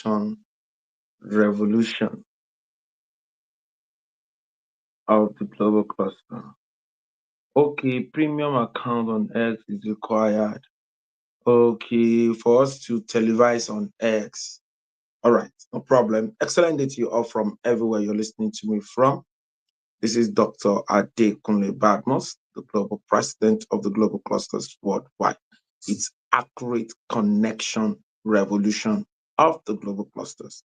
On revolution of the global cluster. Okay, premium account on X is required. Okay, for us to televise on X. All right, no problem. Excellent day to you all from everywhere you're listening to me from. This is Dr. Ade Kunle Badmos, the global president of the global clusters worldwide. It's accurate connection revolution of the global clusters.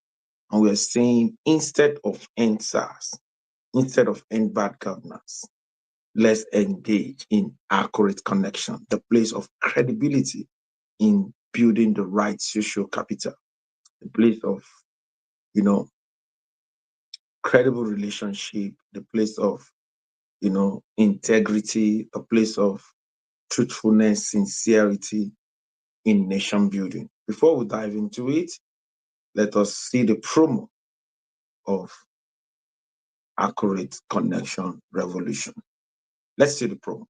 And we're saying instead of end SARS, instead of end bad governance, let's engage in accurate connection, the place of credibility in building the right social capital, the place of, you know, credible relationship, the place of, integrity, a place of truthfulness, sincerity in nation building. Before we dive into it, let us see the promo of accurate connection revolution. Let's see the promo.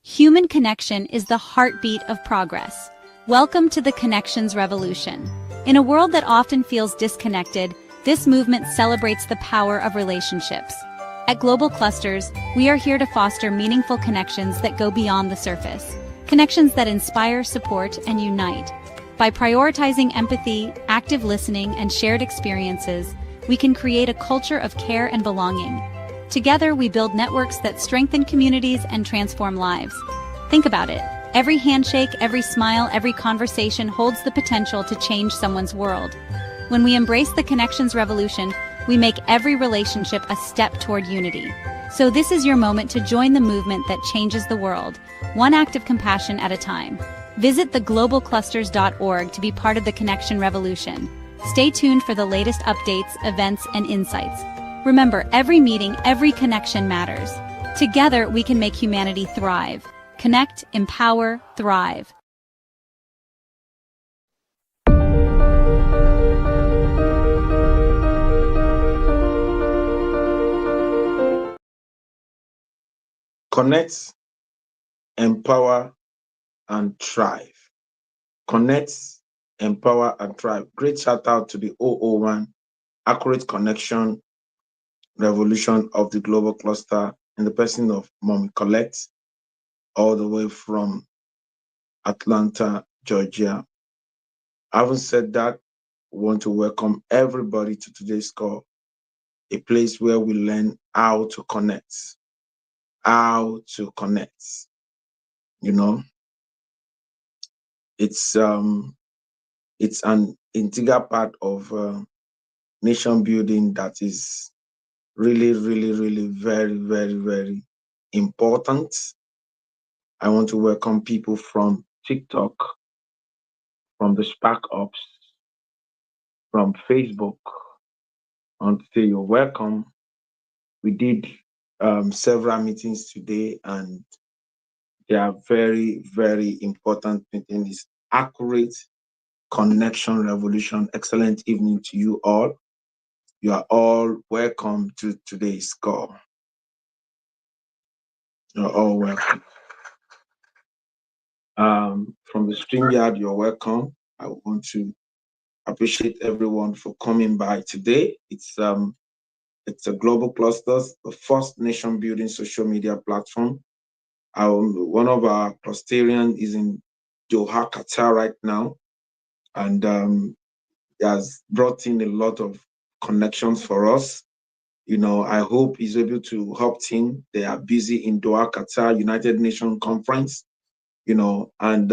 Human connection is the heartbeat of progress. Welcome to the Connections Revolution. In a world that often feels disconnected, this movement celebrates the power of relationships. At Global Clusters, we are here to foster meaningful connections that go beyond the surface. Connections that inspire, support, and unite. By prioritizing empathy, active listening, and shared experiences, we can create a culture of care and belonging. Together, we build networks that strengthen communities and transform lives. Think about it. Every handshake, every smile, every conversation holds the potential to change someone's world. When we embrace the Connections Revolution, we make every relationship a step toward unity. So this is your moment to join the movement that changes the world, one act of compassion at a time. Visit theglobalclusters.org to be part of the Connection Revolution. Stay tuned for the latest updates, events, and insights. Remember, every meeting, every connection matters. Together, we can make humanity thrive. Connect, empower, thrive. Connect, empower, and thrive. Connect, empower, and thrive. Great shout out to the 001 Accurate Connection Revolution of the Global Cluster in the person of Mommy Collect, all the way from Atlanta, Georgia. Having said that, we want to welcome everybody to today's call, a place where we learn how to connect. How to connect. You know, it's an integral part of nation building that is really, really, really very, very, very important. I want to welcome people from TikTok, from the Spark Ops, from Facebook. I want to say you're welcome. We did several meetings today, and they are very, very important meetings. Accurate connection revolution. Excellent evening to you all. You are all welcome to today's call. You're all welcome. From the StreamYard, you're welcome. I want to appreciate everyone for coming by today. It's a Global Clusters, the first nation building social media platform. One of our clusterians is in Doha, Qatar right now, and he has brought in a lot of connections for us. I hope he's able to help team. They are busy in Doha, Qatar, United Nations Conference, and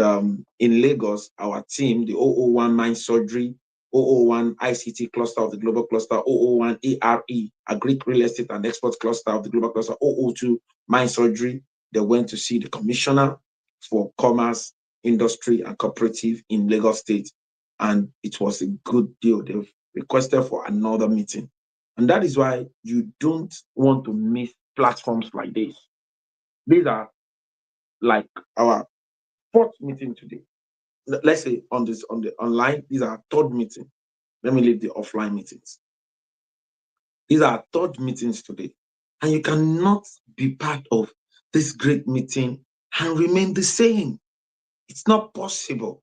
in Lagos, our team, the 001 Mind Surgery, 001 ICT cluster of the Global Cluster, 001 ARE, a Greek Real Estate and Export cluster of the Global Cluster, 002 Mind Surgery. They went to see the Commissioner for Commerce, Industry, and Cooperative in Lagos State, and it was a good deal. They've requested for another meeting. And that is why you don't want to miss platforms like this. These are like our fourth meeting today. Let's say on the online, these are third meeting. Let me leave the offline meetings. These are third meetings today. And you cannot be part of this great meeting and remain the same. It's not possible.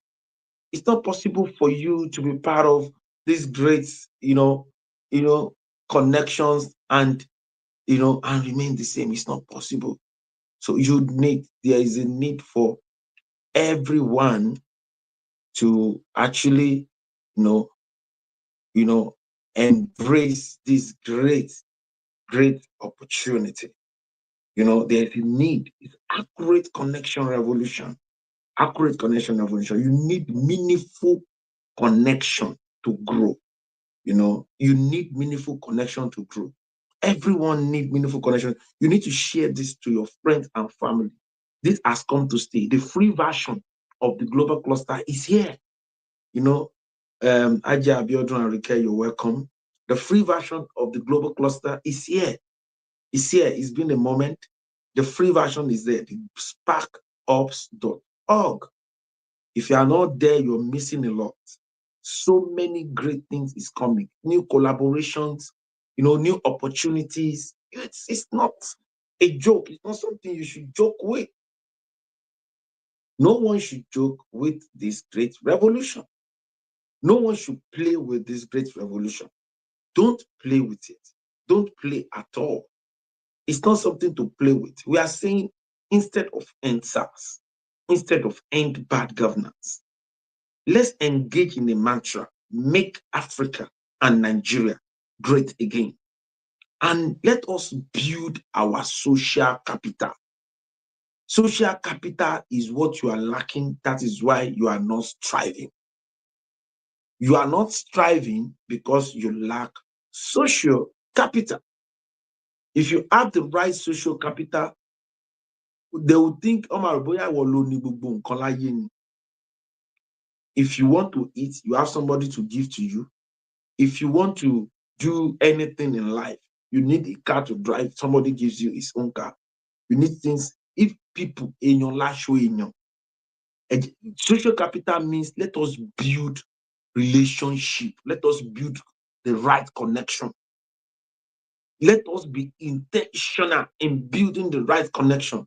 It's not possible for you to be part of these great, connections and and remain the same. It's not possible. So there is a need for everyone to actually, you know, embrace this great opportunity. There's a need. It's accurate connection revolution. Accurate connection revolution. You need meaningful connection to grow. You need meaningful connection to grow. Everyone needs meaningful connection. You need to share this to your friends and family. This has come to stay. The free version of the global cluster is here. Aja Abiodun and Rike, you're welcome. The free version of the global cluster is here. It's here. It's been a moment. The free version is there. The sparkups.org. If you are not there, you're missing a lot. So many great things is coming. New collaborations, new opportunities. It's not a joke. It's not something you should joke with. No one should joke with this great revolution. No one should play with this great revolution. Don't play with it. Don't play at all. It's not something to play with. We are saying instead of end SARS, instead of end bad governance, let's engage in a mantra, make Africa and Nigeria great again. And let us build our social capital. Social capital is what you are lacking. That is why you are not striving. You are not striving because you lack social capital. If you have the right social capital, they will think, if you want to eat, you have somebody to give to you. If you want to do anything in life, you need a car to drive. Somebody gives you his own car. You need things. If people in your life show in your social capital means let us build relationship. Let us build the right connection. Let us be intentional in building the right connection.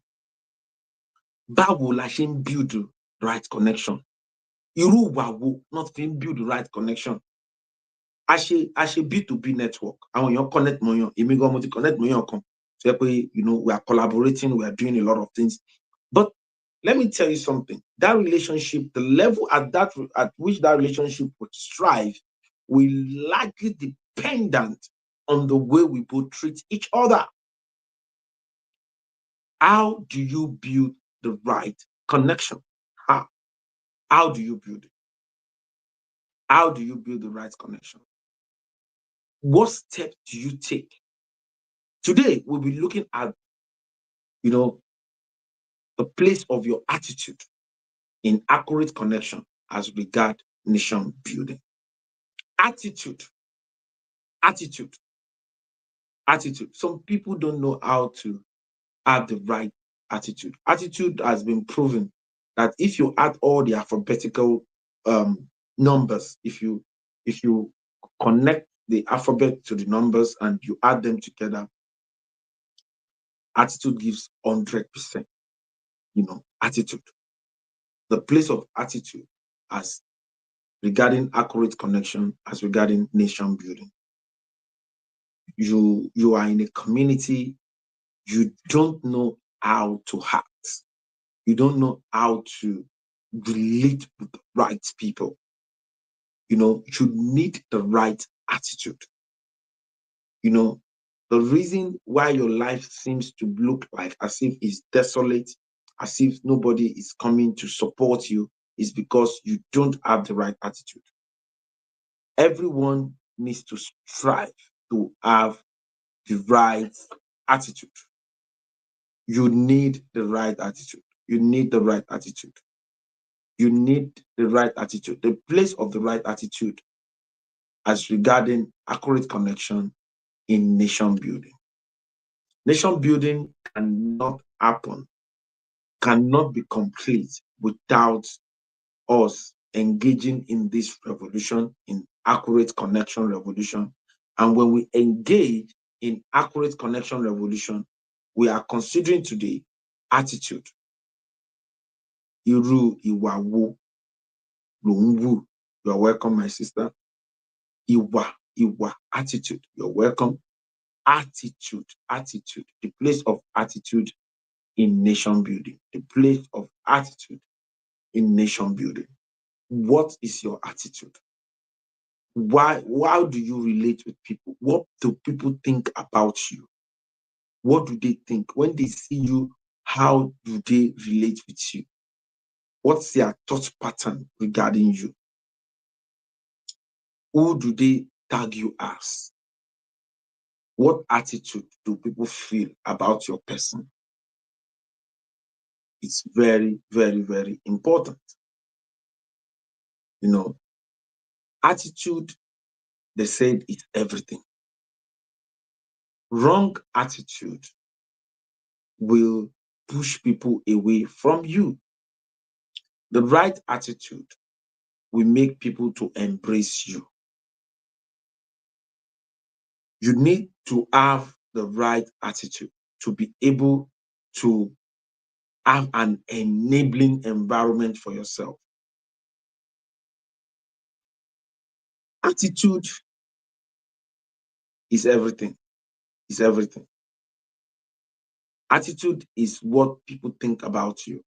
Báwo la ṣe ń build the right connection? Irú ìwà wo not fi build the right connection? A ṣe B2B network. Àwọn èèyàn connect mọ́ yàn. Èmi gan mo ti connect mọ́ yàn kan. So pé, we are collaborating, we are doing a lot of things. But let me tell you something. That relationship, the level at which that relationship would strive, will largely dependent on the way we both treat each other. How do you build the right connection? How do you build it? How do you build the right connection? What step do you take? Today, we'll be looking at, the place of your attitude in accurate connection as regard nation building. Attitude. Some people don't know how to have the right attitude. Attitude has been proven that if you add all the alphabetical numbers, if you connect the alphabet to the numbers and you add them together, attitude gives 100%. Attitude. The place of attitude as regarding accurate connection, as regarding nation building. You are in a community, you don't know how to act. You don't know how to relate with the right people. You need the right attitude. The reason why your life seems to look like as if it's desolate, as if nobody is coming to support you, is because you don't have the right attitude. Everyone needs to strive to have the right attitude. You need the right attitude. You need the right attitude. You need the right attitude. The place of the right attitude as regarding accurate connection in nation building. Nation building cannot happen, cannot be complete without us engaging in this revolution, in accurate connection revolution. And when we engage in accurate connection revolution, we are considering today attitude. Irú ìwà wo Lungu, you are welcome, my sister. Iwa, attitude, you're welcome. Attitude, the place of attitude in nation building, the place of attitude in nation building. What is your attitude? How do you relate with people? What do people think about you? What do they think when they see you? How do they relate with you? What's their thought pattern regarding you? Who do they tag you as? What attitude do people feel about your person? It's very, very, very important. You know, attitude, they said, it's everything. Wrong attitude will push people away from you. The right attitude will make people to embrace you. You need to have the right attitude to be able to have an enabling environment for yourself. Attitude is everything. Is everything. Attitude is what people think about you.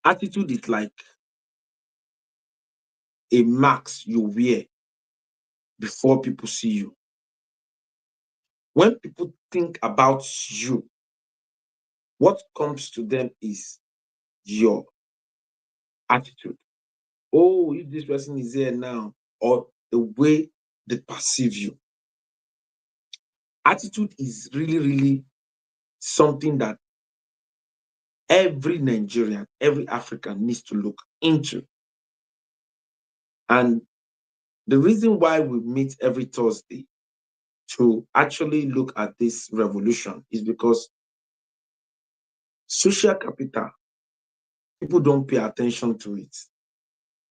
Attitude is like a mask you wear before people see you. When people think about you, what comes to them is your attitude. Oh, if this person is here now, or the way they perceive you. Attitude is really, really something that every Nigerian, every African needs to look into. And the reason why we meet every Thursday to actually look at this revolution is because social capital, people don't pay attention to it.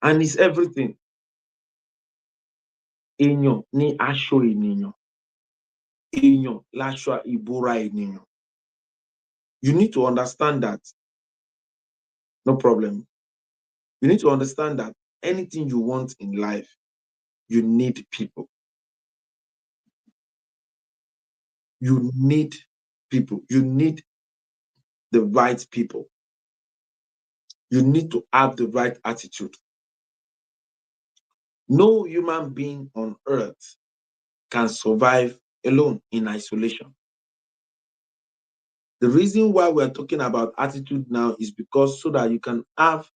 And it's everything. Èèyàn ní aṣọ ènìyàn. Èèyàn láṣọ ìbora ènìyàn. You need to understand that. No problem. You need to understand that anything you want in life, you need people. You need people. You need the right people. You need to have the right attitude. No human being on earth can survive alone in isolation. The reason why we're talking about attitude now is because so that you can have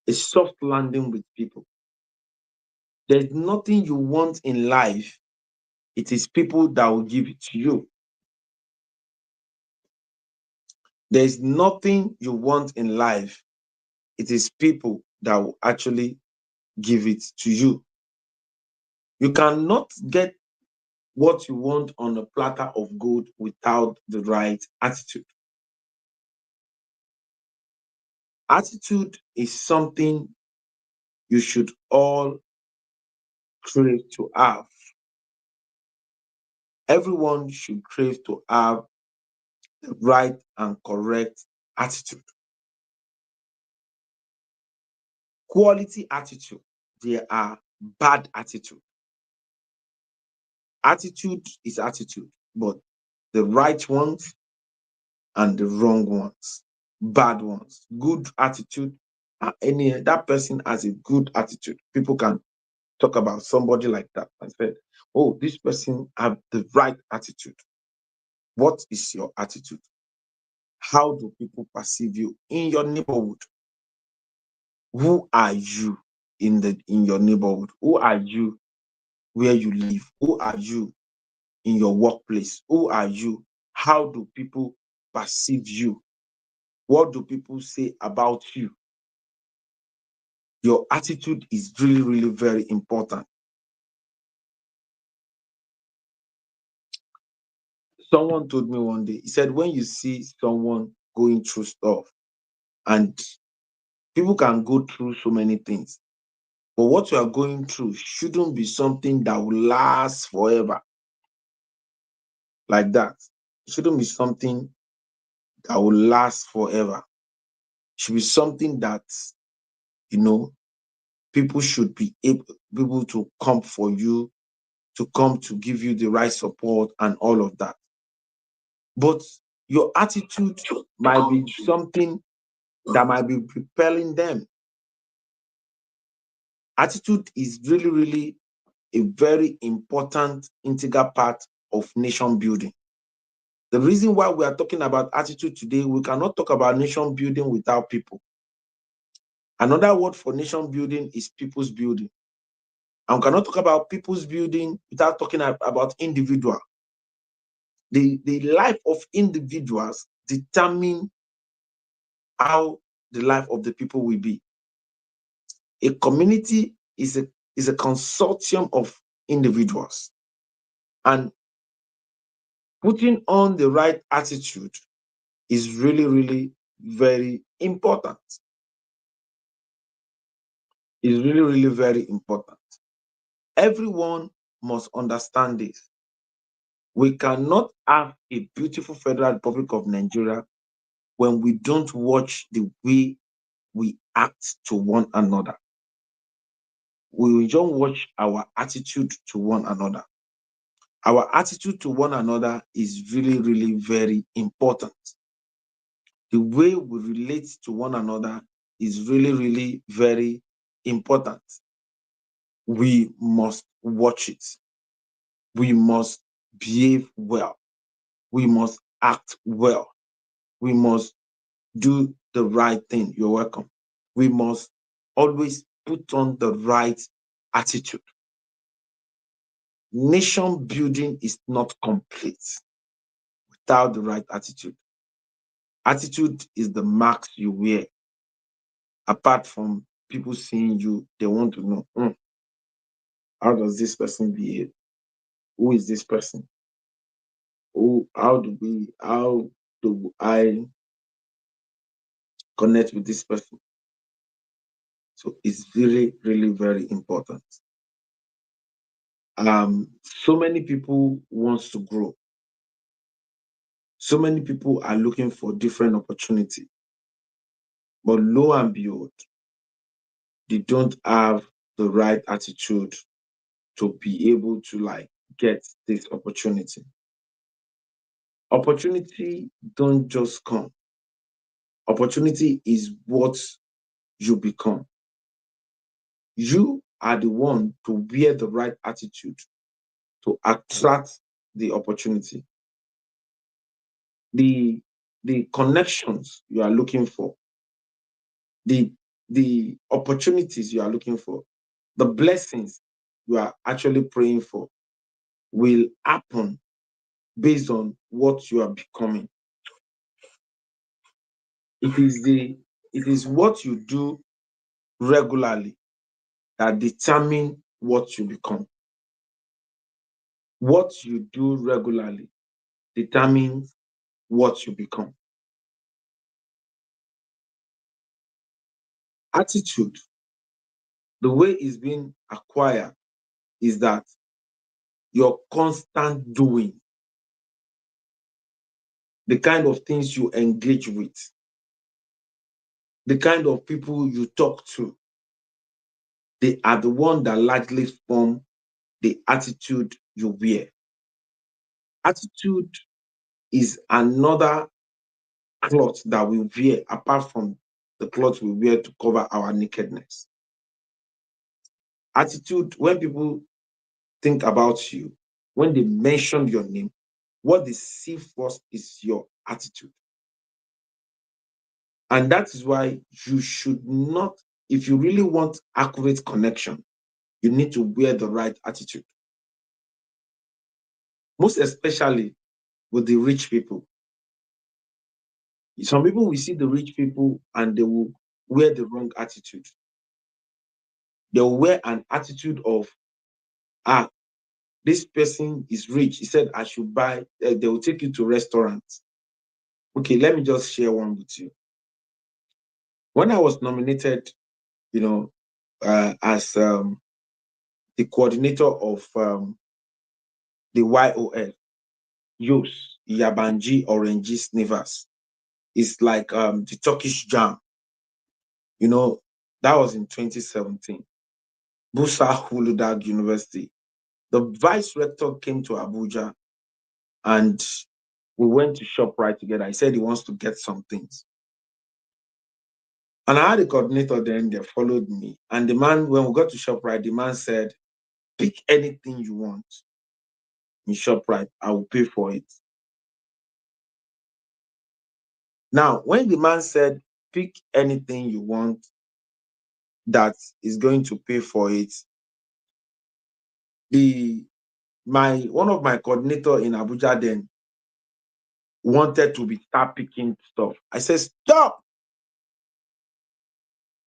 a soft landing with people. There's nothing you want in life. It is people that will give it to you. There's nothing you want in life. It is people that will actually give it to you. You cannot get what you want on a platter of gold without the right attitude. Attitude is something you should all crave to have. Everyone should crave to have the right and correct attitude. Quality attitude, there are bad attitude. Attitude is attitude, but the right ones and the wrong ones, bad ones. Good attitude, that person has a good attitude. People can talk about somebody like that and say, oh, this person have the right attitude. What is your attitude? How do people perceive you in your neighborhood? Who are you in your neighborhood? Who are you where you live? Who are you in your workplace? Who are you? How do people perceive you? What do people say about you? Your attitude is really, really very important. Someone told me one day, he said, when you see someone going through stuff, and people can go through so many things, but what you are going through shouldn't be something that will last forever. Like that. It shouldn't be something that will last forever. It should be something that people should be able to come for you, to come to give you the right support and all of that. But your attitude might be something that might be repelling them. Attitude is really, really a very important integral part of nation building. The reason why we are talking about attitude today, we cannot talk about nation building without people. Another word for nation building is people's building. And we cannot talk about people's building without talking about individual. The life of individuals determine how the life of the people will be. A community is a consortium of individuals. And putting on the right attitude is really, really very important. It's really, really very important. Everyone must understand this. We cannot have a beautiful Federal Republic of Nigeria when we don't watch the way we act to one another. We don't watch our attitude to one another. Our attitude to one another is really, really very important. The way we relate to one another is really, really very important. We must watch it. We must behave well. We must act well. We must do the right thing. You're welcome. We must always put on the right attitude. Nation building is not complete without the right attitude. Attitude is the marks you wear. Apart from people seeing you, they want to know, how does this person behave? Who is this person? How do I connect with this person? So it's really, really very important. So many people want to grow. So many people are looking for different opportunity. But lo and behold, they don't have the right attitude to be able to get this opportunity. Opportunity don't just come. Opportunity is what you become. You are the one to wear the right attitude to attract the opportunity. The connections you are looking for, the opportunities you are looking for, the blessings you are actually praying for will happen based on what you are becoming. It is what you do regularly that determine what you become. What you do regularly determines what you become. Attitude, the way it's being acquired is that your constant doing, the kind of things you engage with, the kind of people you talk to, they are the one that largely form the attitude you wear. Attitude is another cloth that we wear apart from the cloth we wear to cover our nakedness. Attitude, when people think about you, when they mention your name, what they see first is your attitude. And that is why you should not, if you really want accurate connection, you need to wear the right attitude. Most especially with the rich people. Some people will see the rich people and they will wear the wrong attitude. They will wear an attitude of, this person is rich. He said, I should buy, they will take you to restaurants. Okay, let me just share one with you. When I was nominated, as the coordinator of the YOL, Yos, Yabanji Oranges Nivas, it's like the Turkish jam. That was in 2017. Busa Huludag University. The vice rector came to Abuja and we went to ShopRite together. He said he wants to get some things. And I had a coordinator then that followed me. And the man, when we got to ShopRite, the man said, pick anything you want in ShopRite. I will pay for it. Now, when the man said, pick anything you want that is going to pay for it, one of my coordinator in Abuja then wanted to start picking stuff. I said, stop.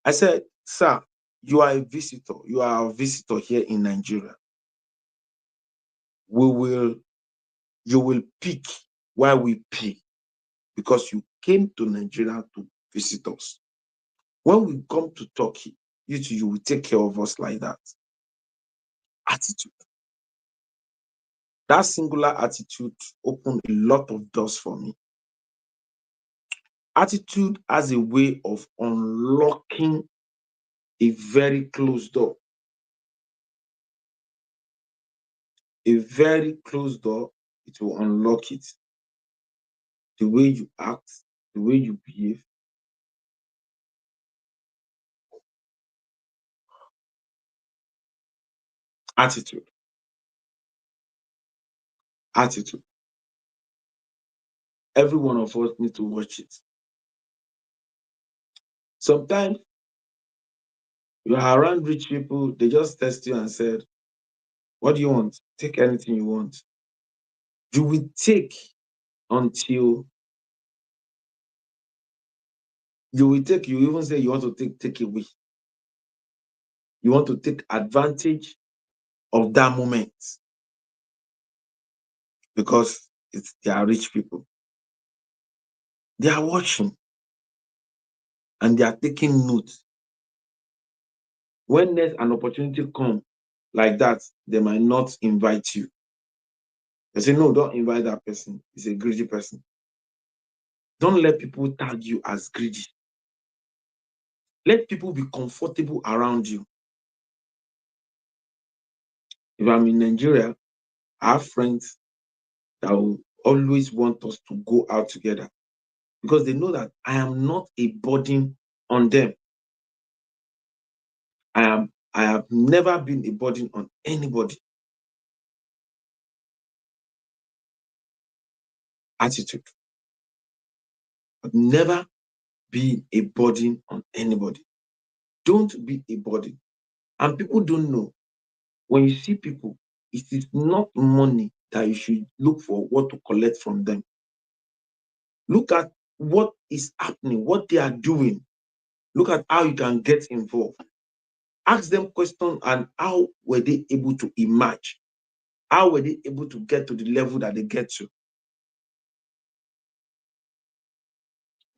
I said, sir, you are a visitor. You are a visitor here in Nigeria. You will pick while we pay because you came to Nigeria to visit us. When we come to Turkey, you will take care of us like that. Attitude. That singular attitude opened a lot of doors for me. Attitude has a way of unlocking a very closed door. A very closed door, it will unlock it. The way you act, the way you behave. Attitude. Attitude. Every one of us need to watch it. Sometimes you are around rich people, they just test you and said, what do you want? Take anything you want. You will take until you even say you want to take away. You want to take advantage of that moment because they are rich people. They are watching and they are taking notes. When there's an opportunity come like that, they might not invite you. They say, no, don't invite that person. He's a greedy person. Don't let people tag you as greedy. Let people be comfortable around you. If I'm in Nigeria, I have friends that will always want us to go out together because they know that I am not a burden on them. I have never been a burden on anybody. Attitude. I've never been a burden on anybody. Don't be a burden. And people don't know. When you see people, it is not money that you should look for what to collect from them. Look at what is happening, what they are doing. Look at how you can get involved. Ask them questions and how were they able to emerge? How were they able to get to the level that they get to?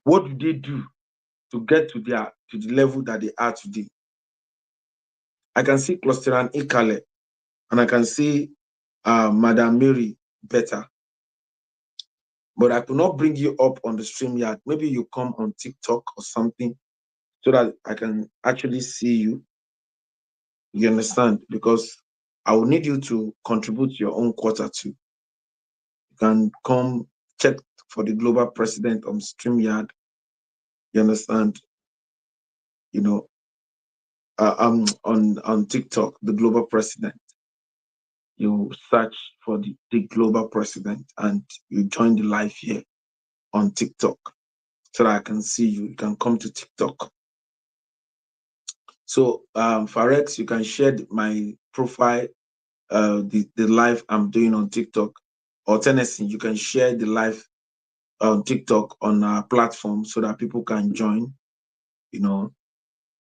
What do they do to get to the level that they are today? I can see Clusteran Ikale and I can see Madam Mary better. But I could not bring you up on the stream yet. Maybe you come on TikTok or something so that I can actually see you. You understand? Because I will need you to contribute your own quarter too. You can come check for the global president on StreamYard. You understand? You know, on TikTok, the global president. You search for the global president and you join the live here on TikTok so that I can see you. You can come to TikTok. So Farex, you can share my profile, the live I'm doing on TikTok. Or Tennessee, you can share the live on TikTok on our platform so that people can join, you know.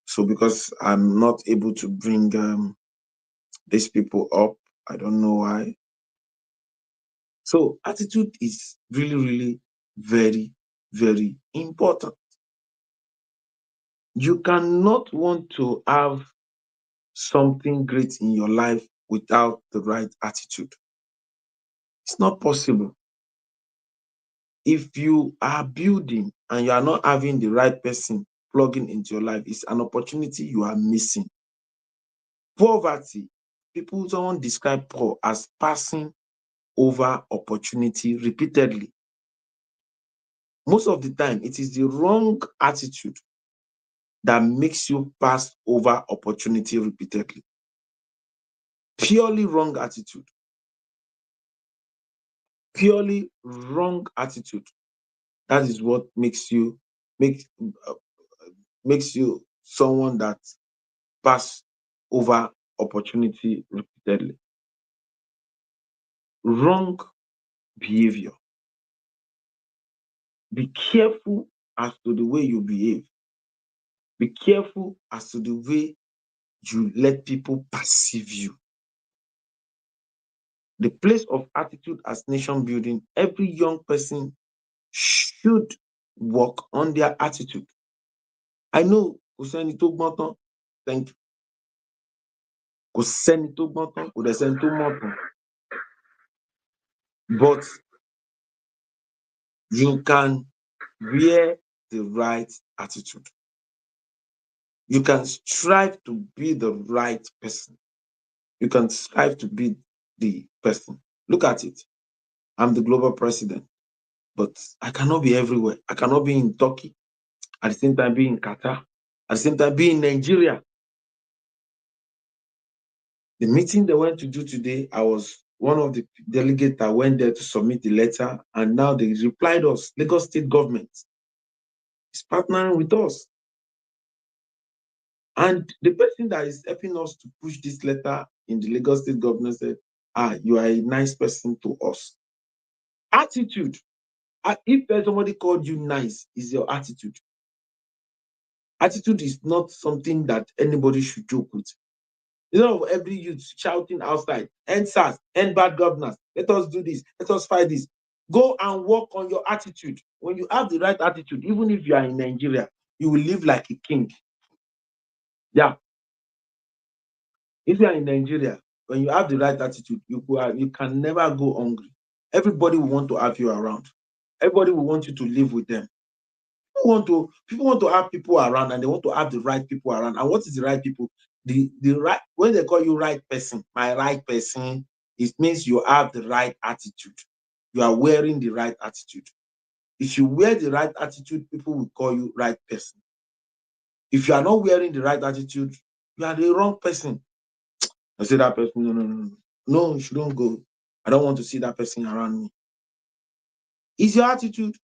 So because I'm not able to bring these people up, I don't know why. So attitude is really, really very, very important. You cannot want to have something great in your life without the right attitude. It's not possible. If you are building and you are not having the right person plugging into your life is an opportunity you are missing. Poverty, someone describe poor as passing over opportunity repeatedly. Most of the time, it is the wrong attitude that makes you pass over opportunity repeatedly. Purely wrong attitude. Purely wrong attitude. That is what makes you uh, someone that pass over opportunity repeatedly. Wrong behavior. Be careful as to the way you behave. Be careful as to the way you let people perceive you. The place of attitude as nation building, every young person should work on their attitude. I know kò sẹ́ni tó gbọ́n tán. Thank you. Kò sẹ́ni tó gbọ́n tán, kò dẹ̀ sẹ́ni tó mọ̀ tán. But you can wear the right attitude. You can strive to be the right person. You can strive to be the person. Look at it. I'm the global president, but I cannot be everywhere. I cannot be in Turkey, at the same time be in Qatar, at the same time be in Nigeria. The meeting they went to do today, I was one of the delegates that went there to submit the letter, and now they replied us. Lagos State government is partnering with us. And the person that is helping us to push this letter in the Lagos State government said, you are a nice person to us. Attitude. If somebody called you nice, is your attitude. Attitude is not something that anybody should joke with. You know, every youth shouting outside, end SARS, end bad governance, let us do this, let us fight this. Go and work on your attitude. When you have the right attitude, even if you are in Nigeria, you will live like a king. Yeah. If you are in Nigeria, when you have the right attitude, you can never go hungry. Everybody will want to have you around. Everybody will want you to live with them. People want to have people around, and they want to have the right people around. And what is the right people? The right, when they call you right person, my right person, it means you have the right attitude. You are wearing the right attitude. If you wear the right attitude, people will call you right person. If you are not wearing the right attitude, you are the wrong person. I say that person, no, you shouldn't go. I don't want to see that person around me. It's your attitude.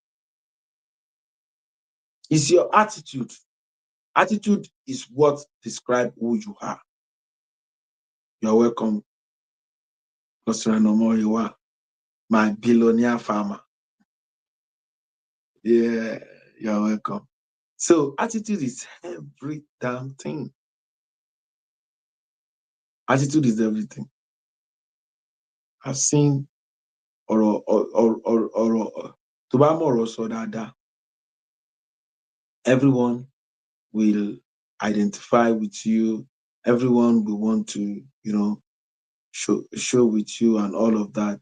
It's your attitude. Attitude is what describes who you are. You're welcome, Pastor Nomoriwa, my billionaire farmer. Yeah, you're welcome. So attitude is every damn thing. Attitude is everything. I've seen or everyone will identify with you. Everyone will want to, show with you and all of that.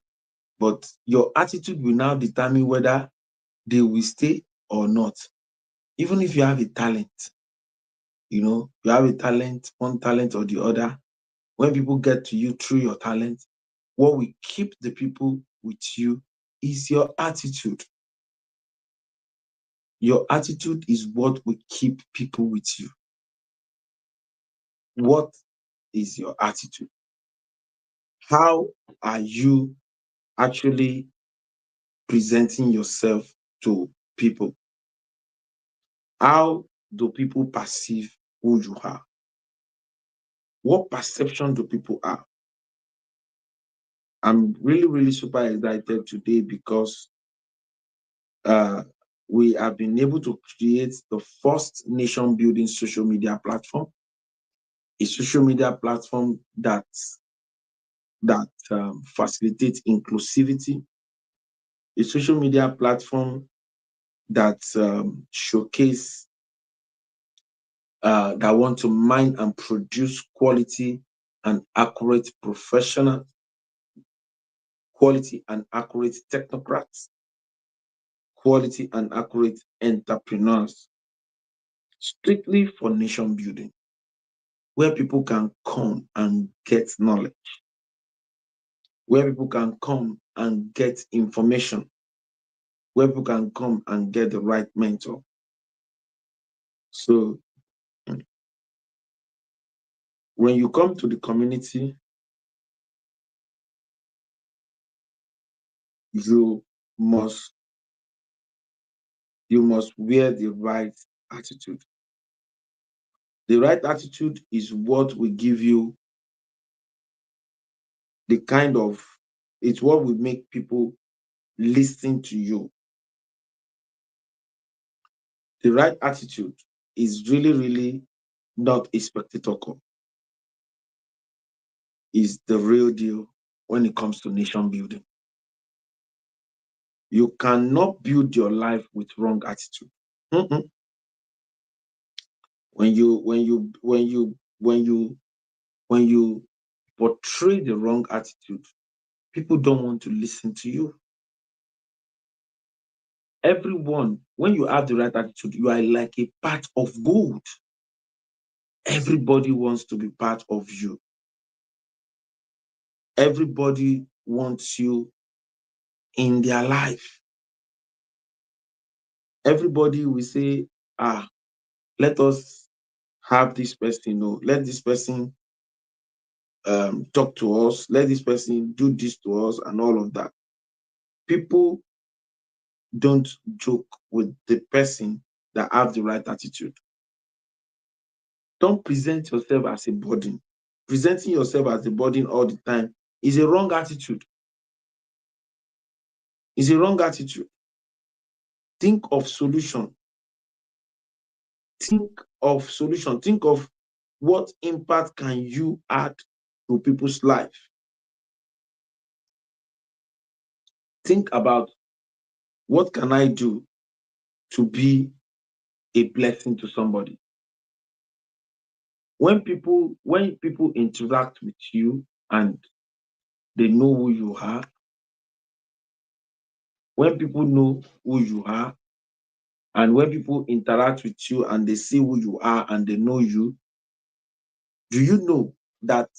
But your attitude will now determine whether they will stay or not. Even if you have a talent, you have a talent, one talent or the other. When people get to you through your talent, what will keep the people with you is your attitude. Your attitude is what will keep people with you. What is your attitude? How are you actually presenting yourself to people? How do people perceive who you are? What perception do people have? I'm really, really super excited today because we have been able to create the first nation building social media platform, a social media platform that facilitates inclusivity, a social media platform that showcase that want to mine and produce quality and accurate professionals, quality and accurate technocrats, quality and accurate entrepreneurs. strictly for nation building, where people can come and get knowledge, where people can come and get information, where people can come and get the right mentor. So when you come to the community, you must wear the right attitude. The right attitude is what will give you the kind of, it's what will make people listen to you. The right attitude is really, really not a spectator. Is the real deal when it comes to nation building. You cannot build your life with wrong attitude. Mm-mm. When you portray the wrong attitude, people don't want to listen to you. Everyone, when you have the right attitude, you are like a part of gold. Everybody wants to be part of you. Everybody wants you in their life. Everybody will say, let us have this person, let this person talk to us, let this person do this to us, and all of that. People don't joke with the person that have the right attitude. Don't present yourself as a burden. Presenting yourself as a burden all the time is a wrong attitude. It's a wrong attitude. Think of solution. Think of solution. Think of what impact can you add to people's life. Think about what can I do to be a blessing to somebody. When people interact with you and they know who you are, when people know who you are, and when people interact with you and they see who you are and they know you, do you know that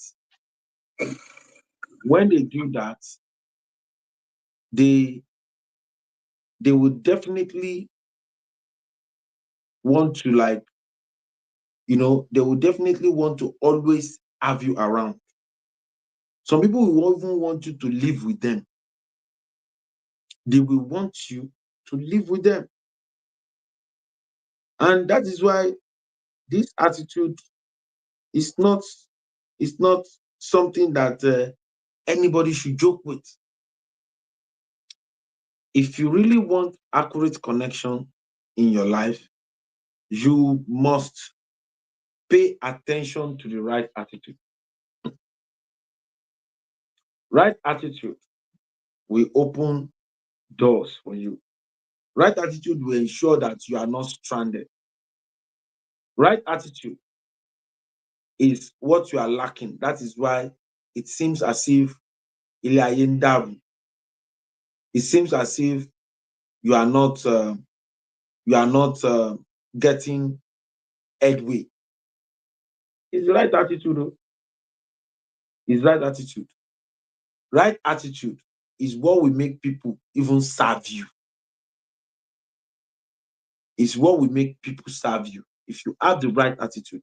when they do that, they would definitely want to, like, they will definitely want to always have you around. Some people will even want you to live with them. They will want you to live with them. And that is why this attitude is not something that anybody should joke with. If you really want accurate connection in your life, you must pay attention to the right attitude. Right attitude will open doors for you. Right attitude will ensure that you are not stranded. Right attitude is what you are lacking. That is why it seems as if it seems as if you are not getting headway. It's the right attitude, though. It's right attitude. Right attitude is what will make people even serve you. It's what will make people serve you. If you have the right attitude,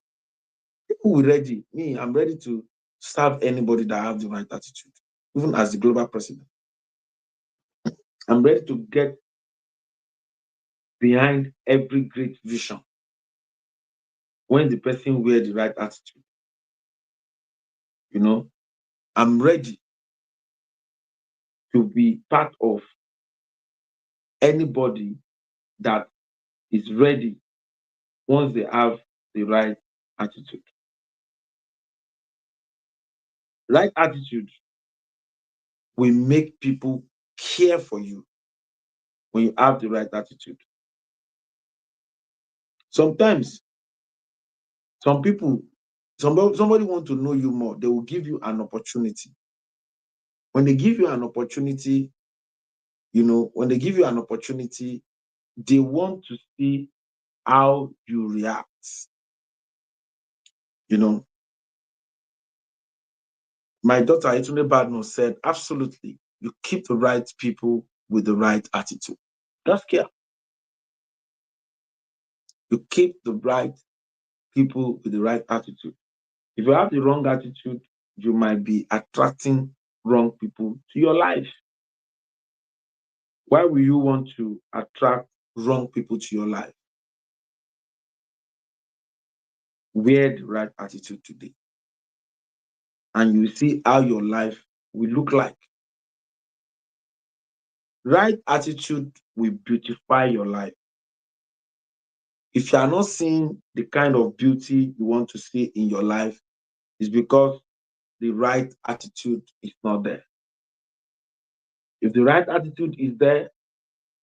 people will ready. Me, I'm ready to serve anybody that have the right attitude. Even as the global president, I'm ready to get behind every great vision when the person wear the right attitude. I'm ready to be part of anybody that is ready once they have the right attitude. Right attitude will make people care for you when you have the right attitude. Sometimes somebody want to know you more, they will give you an opportunity. When they give you an opportunity, they want to see how you react. You know, my daughter Itunde Badno said, absolutely, you keep the right people with the right attitude. That's care. You keep the right people with the right attitude. If you have the wrong attitude, you might be attracting wrong people to your life. Why will you want to attract wrong people to your life? Wear the right attitude today, and you see how your life will look like. Right attitude will beautify your life. If you are not seeing the kind of beauty you want to see in your life, it's because the right attitude is not there. If the right attitude is there,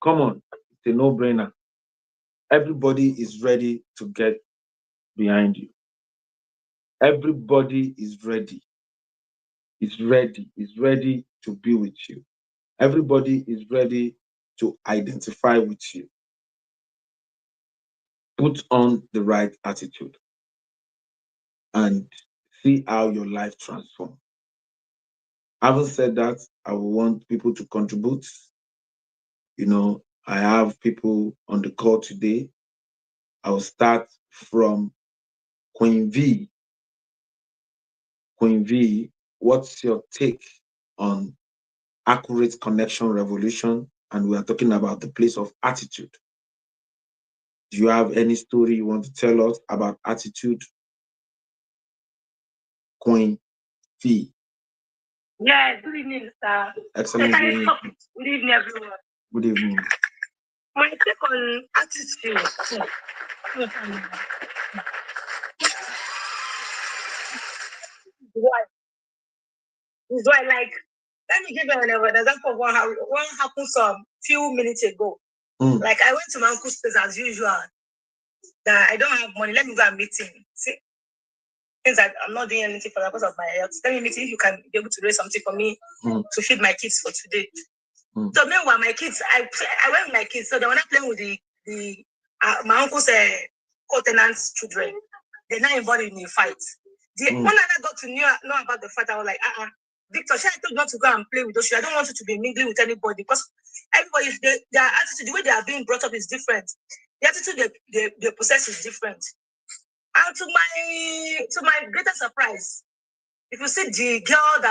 come on, it's a no-brainer. Everybody is ready to get behind you. Everybody is ready. Is ready to be with you. Everybody is ready to identify with you. Put on the right attitude and see how your life transforms. Having said that, I want people to contribute. You know, I have people on the call today. I will start from Queen V. Queen V, what's your take on accurate connection revolution? And we are talking about the place of attitude. Do you have any story you want to tell us about attitude? Queen V. Yeah, good evening, sir. Excellent. Good evening. Good evening, everyone. Good evening. My take on attitude. Why, like, let me give you an example of what happened some few minutes ago. Like, I went to my uncle's place as usual. That I don't have money. Let me go and meet him. See, since I'm not doing anything for the purpose of my health, let me meet if you can be able to raise something for me to feed my kids for today. So meanwhile, my kids, I went with my kids. So they were not playing with my uncle's co-tenants' children. They're not involved in a fight. When I got to know about the fight, I was like, Victor, I told you not to go and play with those children. I don't want you to be mingling with anybody because everybody, their attitude, the way they are being brought up is different. The attitude they possess is different. And to my greatest surprise, if you see the girl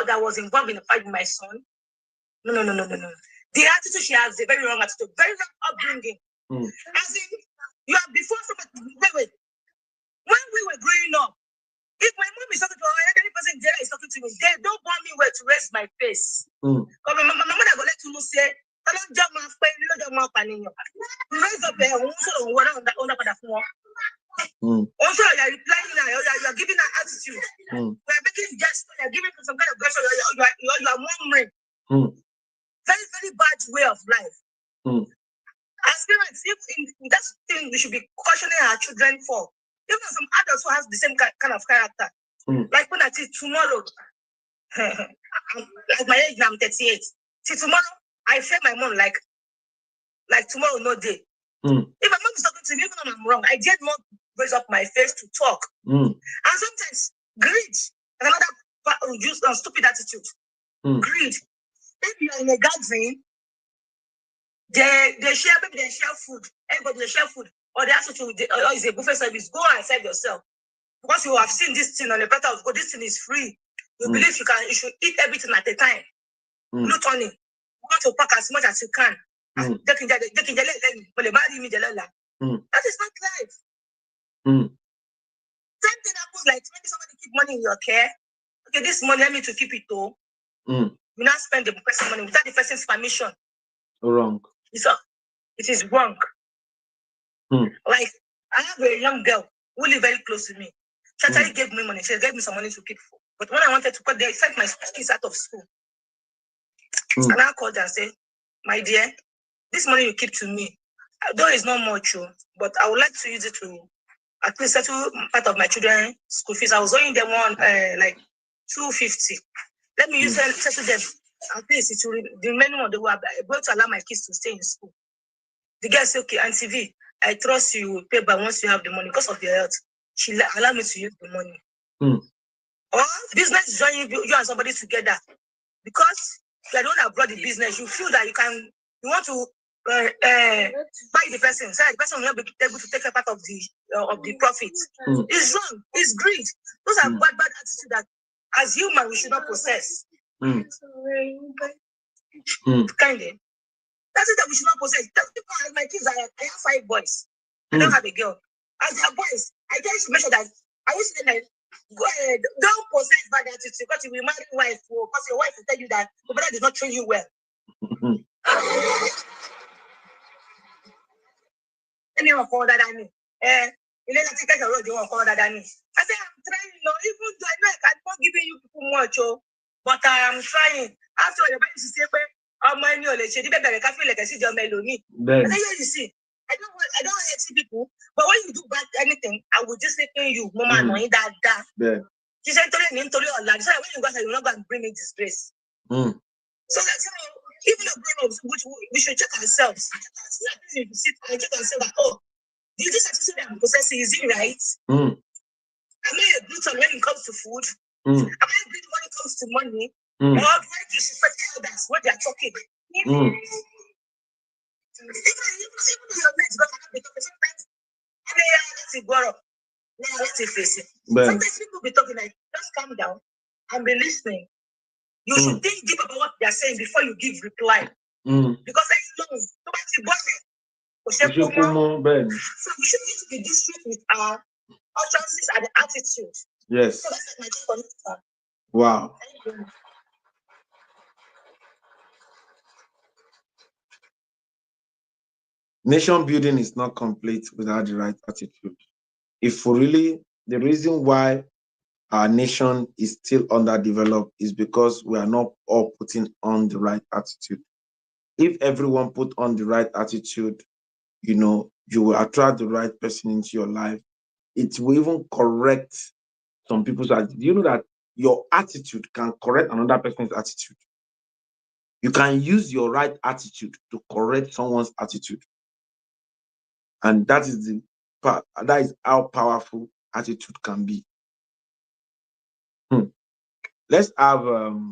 that was involved in the fight with my son, no. The attitude she has, a very wrong attitude, very wrong upbringing. As in, you are before somebody. Wait. When we were growing up, if my mom is talking to her, any person there is talking to me, they don't want me where to raise my face. Because my mother will let you know, say, I don't jump my face, you don't jump my panning. Raise up there, also on the floor. Also, you are replying now, you are giving an attitude. You are making gestures, you are giving some kind of gesture, you are murmuring. Very, very bad way of life. As parents, that's the thing we should be cautioning our children for. Even some adults who have the same kind of character. Like when I see tomorrow, like my age now, I'm 38. See, tomorrow, I feel my mom like tomorrow, no day. If my mom is talking to me, even when I'm wrong, I dare not raise up my face to talk. And sometimes, greed is another use stupid attitude. Greed. If you are in a gathering, they share food. Everybody they share food. Or they ask you to, or it's a buffet service. Go and serve yourself. Because you have seen this thing on the platter of God, this thing is free. You believe you should eat everything at a time. Gluttony. You want to pack as much as you can. That is not life. Same thing happens like when somebody keep money in your care. Okay, this money, let me to keep it though. You not spend the person's money without the person's permission. Wrong. It is wrong. Like, I have a young girl who lives very close to me. She actually gave me money. She gave me some money to keep for. But when I wanted to put, they sent my kids out of school. And I called her and said, my dear, this money you keep to me, though it's not much, but I would like to use it to at least settle part of my children's school fees. I was owing them like 250. Let me use settle them. At least it will the remaining one they were able to allow my kids to stay in school. The girl said, okay, Auntie V, I trust you will pay back once you have the money because of your health. She allowed me to use the money. Or business joining you and somebody together because you are the one that brought the business. You feel that you want to buy the person. So the person will not be able to take a part of the profit. It's wrong. It's greed. Those are bad attitudes that as human we should not possess. Kind of. That's it that we should not possess. As my kids, I have 5 boys. I don't have a girl. As their boys, I just make sure that I used to say like, go ahead, don't possess bad attitude because you will marry wife, because your wife will tell you that your brother did not train you well. Anyone call that I mean? You know, I take a road, you want call that I mean. I say I'm trying, you know, even though I know I'm not giving you people much, but I am trying. After all, the Bible says, how many or let's say, the better I feel like I see your melody. And then you see, I don't hate people, but when you do bad anything, I will just say you, Mama, knowing that. She said, when you go outside, you're not going to bring me disgrace. So that's how, even the grown-ups, which we should check ourselves. Check ourselves that, oh, is this attitude that I'm possessing, is it right? Am I a glutton when it comes to food? Am I a glutton when it comes to money? Or do I disrespect elders when they are talking? Even your mates, but I have been talking sometimes. Let's see, grow up. Now let's see, face it. Sometimes people be talking like, just calm down and be listening. You should think deep about what they are saying before you give reply. Because I know nobody bought it. So we should need to be discreet with our utterances and attitude. Yes. So that's my take on it. Wow. Nation building is not complete without the right attitude. If really the reason why our nation is still underdeveloped is because we are not all putting on the right attitude. If everyone put on the right attitude, you know, you will attract the right person into your life. It will even correct some people's attitude. Do you know that your attitude can correct another person's attitude? You can use your right attitude to correct someone's attitude. And that is how powerful attitude can be. Let's go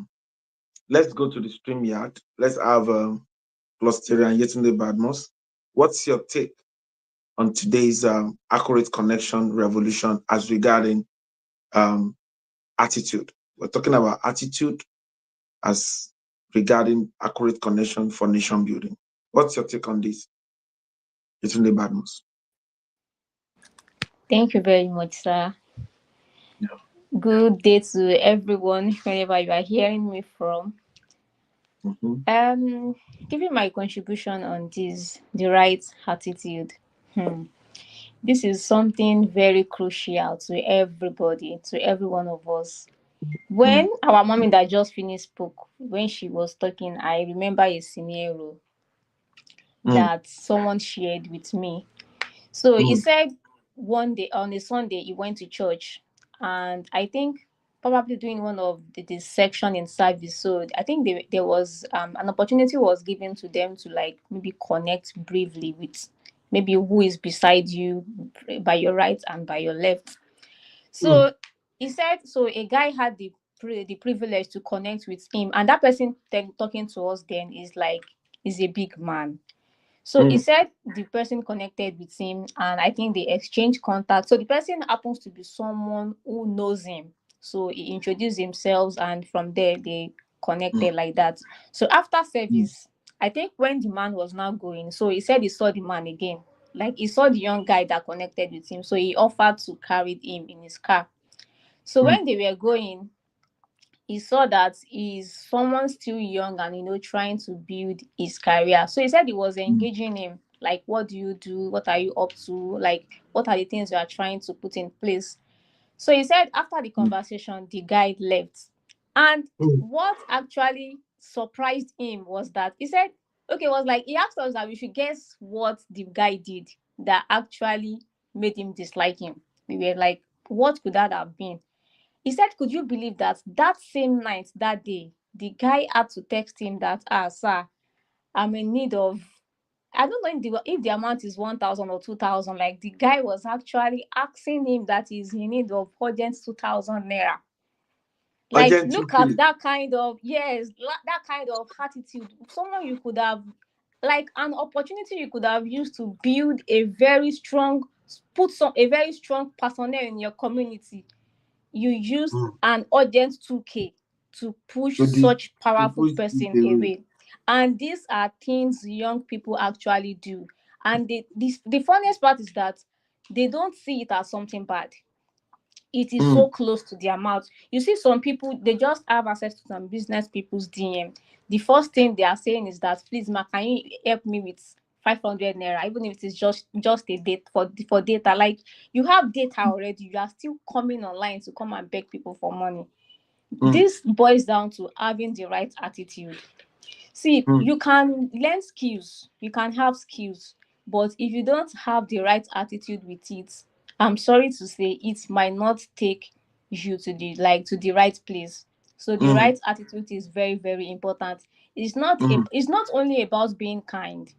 to the stream yard. Let's have Cluster and Yetunde Badmos. What's your take on today's accurate connection revolution as regarding attitude? We're talking about attitude as regarding accurate connection for nation building. What's your take on this, Yetunde Badmos? Thank you very much, sir. Yeah. Good day to everyone, wherever you are hearing me from. Giving my contribution on this, the right attitude. This is something very crucial to everybody, to every one of us. When our mommy that just finished spoke, when she was talking, I remember a scenario that someone shared with me. So he said one day on a Sunday he went to church, and I think probably doing one of the section in service. So I think there was an opportunity was given to them to like maybe connect briefly with maybe who is beside you by your right and by your left. So he said, so a guy had the privilege to connect with him, and that person talking to us then is a big man. So he said the person connected with him, and I think they exchanged contact. So the person happens to be someone who knows him. So he introduced himself, and from there they connected like that. So after service, I think when the man was now going, so he said he saw the man again. Like he saw the young guy that connected with him. So he offered to carry him in his car. So when they were going, he saw that he's someone still young and trying to build his career. So he said he was engaging him, like, what do you do, what are you up to, like, what are the things you are trying to put in place. So he said after the conversation the guy left, and what actually surprised him was that he said, okay, it was like he asked us that we should guess what the guy did that actually made him dislike him. We were like, what could that have been? He said, could you believe that same night, that day, the guy had to text him that, sir, I'm in need of I don't know if the amount is 1,000 or 2,000. Like the guy was actually asking him that he's in need of urgent 2,000 naira. Like, Urgent look 2K. at that kind of, yes, that kind of attitude. Someone you could have, like, an opportunity you could have used to build a very strong, a very strong personnel in your community. You used an urgent 2K to push such powerful person away. And these are things young people actually do. And the funniest part is that they don't see it as something bad. It is so close to their mouth. You see, some people, they just have access to some business people's DM. The first thing they are saying is that, please, ma, can you help me with 500 naira, even if it is just a date for data. Like, you have data already, you are still coming online to come and beg people for money. This boils down to having the right attitude. See, you can learn skills, you can have skills, but if you don't have the right attitude with it, I'm sorry to say, it might not take you to the right place. So the right attitude is very, very important. It's not only about being kind.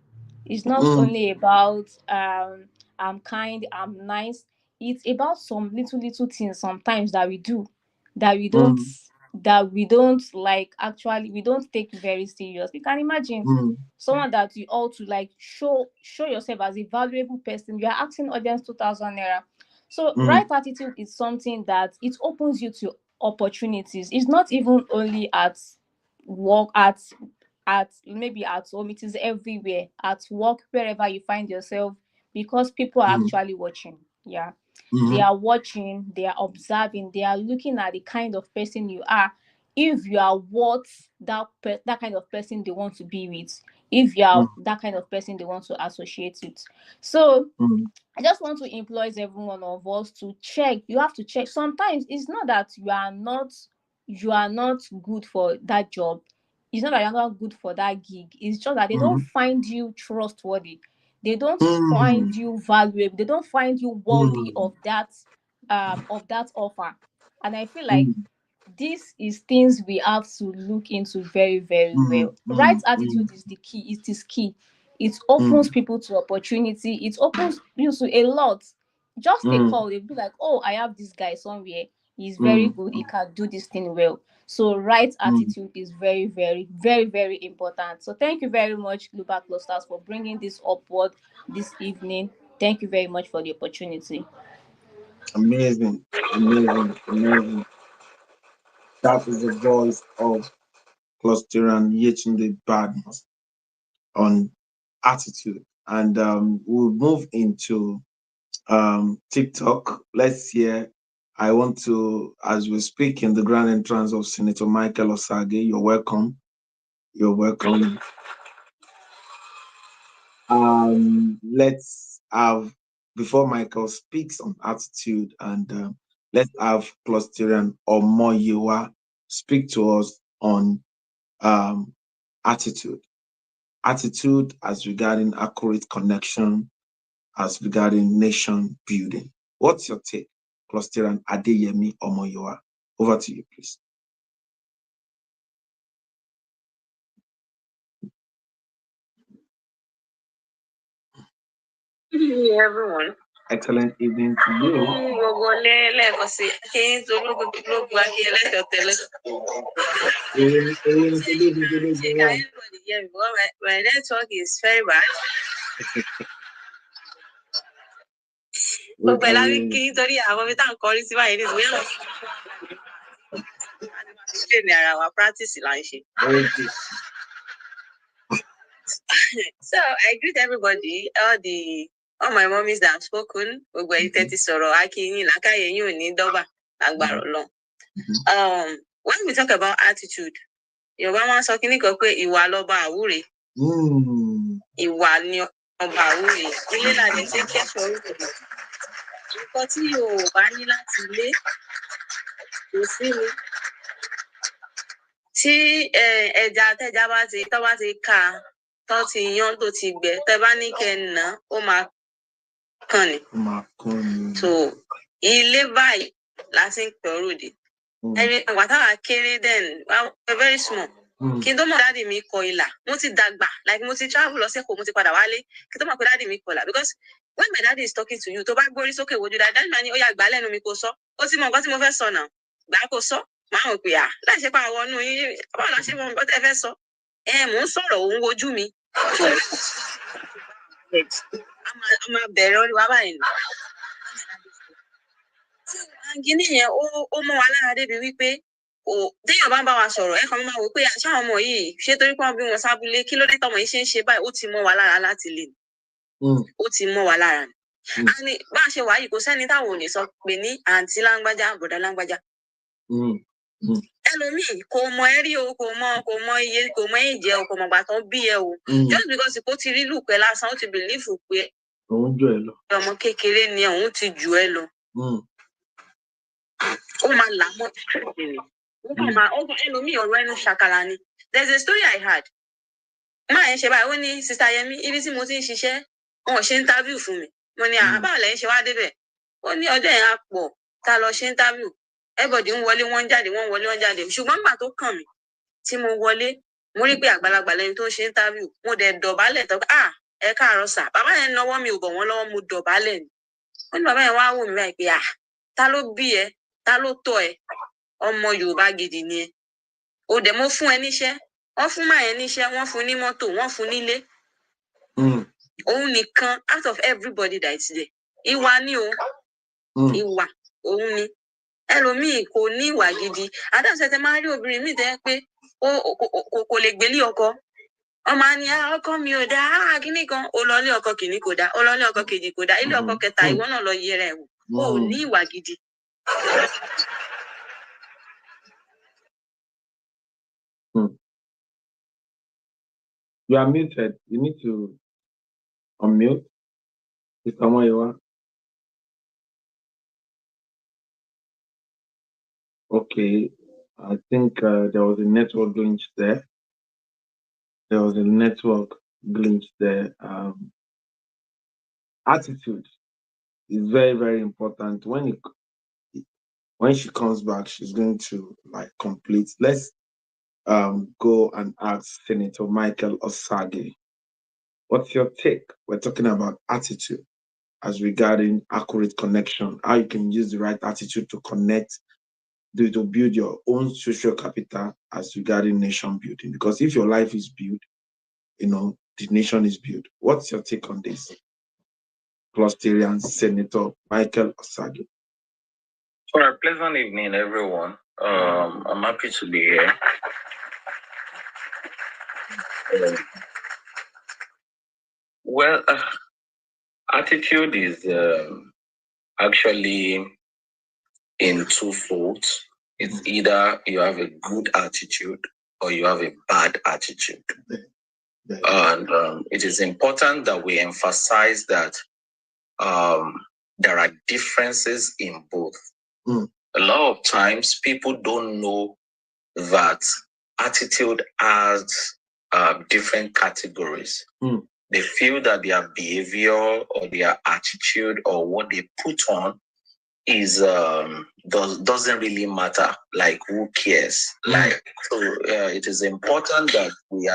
It's not only about I'm kind, I'm nice. It's about some little things sometimes that we do that we don't like, actually we don't take very serious. You can imagine someone that you ought to like show yourself as a valuable person. You are asking audience 2,000 naira. So right attitude is something that it opens you to opportunities. It's not even only at work, at maybe at home. It is everywhere, at work, wherever you find yourself, because people are actually watching. Yeah, they are watching, they are observing, they are looking at the kind of person you are. If you are what that kind of person they want to be with, if you are that kind of person they want to associate with. So I just want to employ every one of us to check. You have to check. Sometimes it's not that you are not good for that job. It's not that you're not good for that gig. It's just that they don't find you trustworthy. They don't find you valuable. They don't find you worthy of that offer. And I feel like this is things we have to look into very, very well. Right attitude is the key. It is key. It opens people to opportunity. It opens you to a lot. Just a call, they'll be like, oh, I have this guy somewhere. He's very good. He can do this thing well. So right attitude is very, very, very, very important. So thank you very much, Global Clusters, for bringing this upward this evening. Thank you very much for the opportunity. Amazing. That is the voice of Cluster Yechinde the Badness on attitude. And we'll move into TikTok. Let's hear. I want to, as we speak in the grand entrance of Senator Michael Osage, you're welcome. You're welcome. Let's have, before Michael speaks on attitude, and let's have Clusterian Omoyiwa speak to us on attitude. Attitude as regarding accurate connection, as regarding nation building. What's your take, Clusterian Adeyemi Omoyiwa? Over to you, please. Everyone. Excellent evening to you. My network is very bad. So I greet everybody, all my mommies that have spoken. When we talk about attitude, your mama talking ìwà lọba àwúre. Ìwà ni ọba àwúre. Ilé la dẹ̀ ṣe kẹ́sọ̀ orúkọ. Nǹkan tí o bá ní láti ilé kò sí ni. Tí ẹja tẹ́ja bá ti ká tó ti yan tó ti gbẹ, tẹ́ bá ní kẹ́ nà ó máa kàn ni. So ilé báyìí la ti ń pè ọ́ròdì. Ẹni àgbà táwa kéré then we were very small. Kí n tó mọ̀ dáàdì mi kọ ìlà, mo ti dàgbà, like mo ti travel lọ sẹ́kọ̀ọ́, mo ti padà wálé, kí n tó mọ̀ pé dáàdì mi kọ ìlà. Because when my daddy is talking to you, tó bá gbórí sókè wojú dáadáa, dáàdì máa ní ó yá gbà lẹ́nu mi kó sọ. Ó ti mọ nǹkan tí mo fẹ́ sọ náà, gbà kó sọ. Máa ń pè á, láì ṣe pé àwọn ọ̀nù yín, báwo la ṣe mọ nǹkan tẹ́ fẹ́ sọ? Mò ń sọ̀rọ̀, òun wojú mi. A máa bẹ̀rẹ̀ orí wa báyìí. Gíní yẹn ó mọ́ wa lára débi wípé téèyàn bá ń bá wa sọ̀rọ̀ ẹ kàn máa wò pé àṣà àwọn ọmọ yìí ṣé torí pé wọ́n bí wọn sábúlé kí ló dé tọmọ yìí ṣe ń ṣe báyìí ó ti mọ́ wa lára láti lè ó ti mọ́ wa lára ni. Àní bá a ṣe wà yìí kò sẹ́ni táwọn ò lè sọ pé ní àǹtí láńgbájá bọ̀dá láńgbájá. Ẹlòmíì kò mọ ẹ rí o kò mọ iye kò mọ ìjẹ o kò mọ ìgbà tán bí ẹ o just because kò ti rí lùpẹ́ lásán ó ti bìlífù pé òun jù ẹ lọ. ọmọ kékeré ni òun ti jù ẹ lọ. Ó máa là mọ́ ẹlòmíì ọ̀rọ̀ ẹnu ṣàkàlà ni. There's a story I had. Máa yẹn ṣe báyìí, ó ní Sister Yemi, ibi tí mo ti ń ṣiṣẹ́, wọn ò ṣe interview fún mi. Mo ní àbáwọ̀ lẹ́yìn ṣe wá débẹ̀. Ó ní ọjọ́ yẹn á pọ̀ tá a lọ ṣe interview. Everybody ń wọlé, wọ́n ń jáde, wọ́n ń wọlé, wọ́n ń jáde. Ṣùgbọ́n nígbà tó kàn mí, tí mo wọlé, mo rí pé àgbàlagbà lẹni tó ń ṣe interview. Mo dẹ̀ dọ̀bálẹ̀ tó ẹ káàárọ̀ sà. Bàbá yẹn nawọ́ mi ò bọ̀ wọ́n lọ́wọ́, mo dọ̀bálẹ̀ ni. Ó ní bàbá yẹn wá wò mí báyìí pé ta ló bí ẹ? Ta ló tọ́ ẹ? Ọmọ Yorùbá gidi ni ẹ. Ó dẹ̀ mo fún ẹ níṣẹ́. Wọ́n fún máa yẹn níṣẹ́, wọ́n fún ní mọ́tò, wọ́n fún nílé. Òun nìkan out of everybody that is there. Ìwà ni o. Ìwà òun ni. Ẹlòmíì kò ní ìwà gidi. Adáṣẹ́ tẹ máa rí obìnrin míì tẹ́ pé kò lè gbélé ọkọ. Ọmọ ni ọkọ mi ò dáa, kíní kan. Ó lọ ilé ọkọ kìíní kò dáa, ó lọ ilé ọkọ kejì kò dáa, ilé ọkọ kẹta ìwọ náà lọ yẹra ẹ̀ wò. Ó ní ìwà gidi. You are muted. You need to unmute. Mr. Moyewa. Okay. I think there was a network glitch there. Attitude is very, very important. When she comes back, she's going to complete. Let's go and ask Senator Michael Osage. What's your take? We're talking about attitude as regarding accurate connection, how you can use the right attitude to connect, to build your own social capital as regarding nation building. Because if your life is built, the nation is built. What's your take on this? Clusterian Senator Michael Osage. For a pleasant evening, everyone. I'm happy to be here. Well, attitude is actually in two folds. It's either you have a good attitude or you have a bad attitude. And it is important that we emphasize that there are differences in both. A lot of times people don't know that attitude has different categories. They feel that their behavior or their attitude or what they put on is doesn't really matter. Like, who cares? It is important that we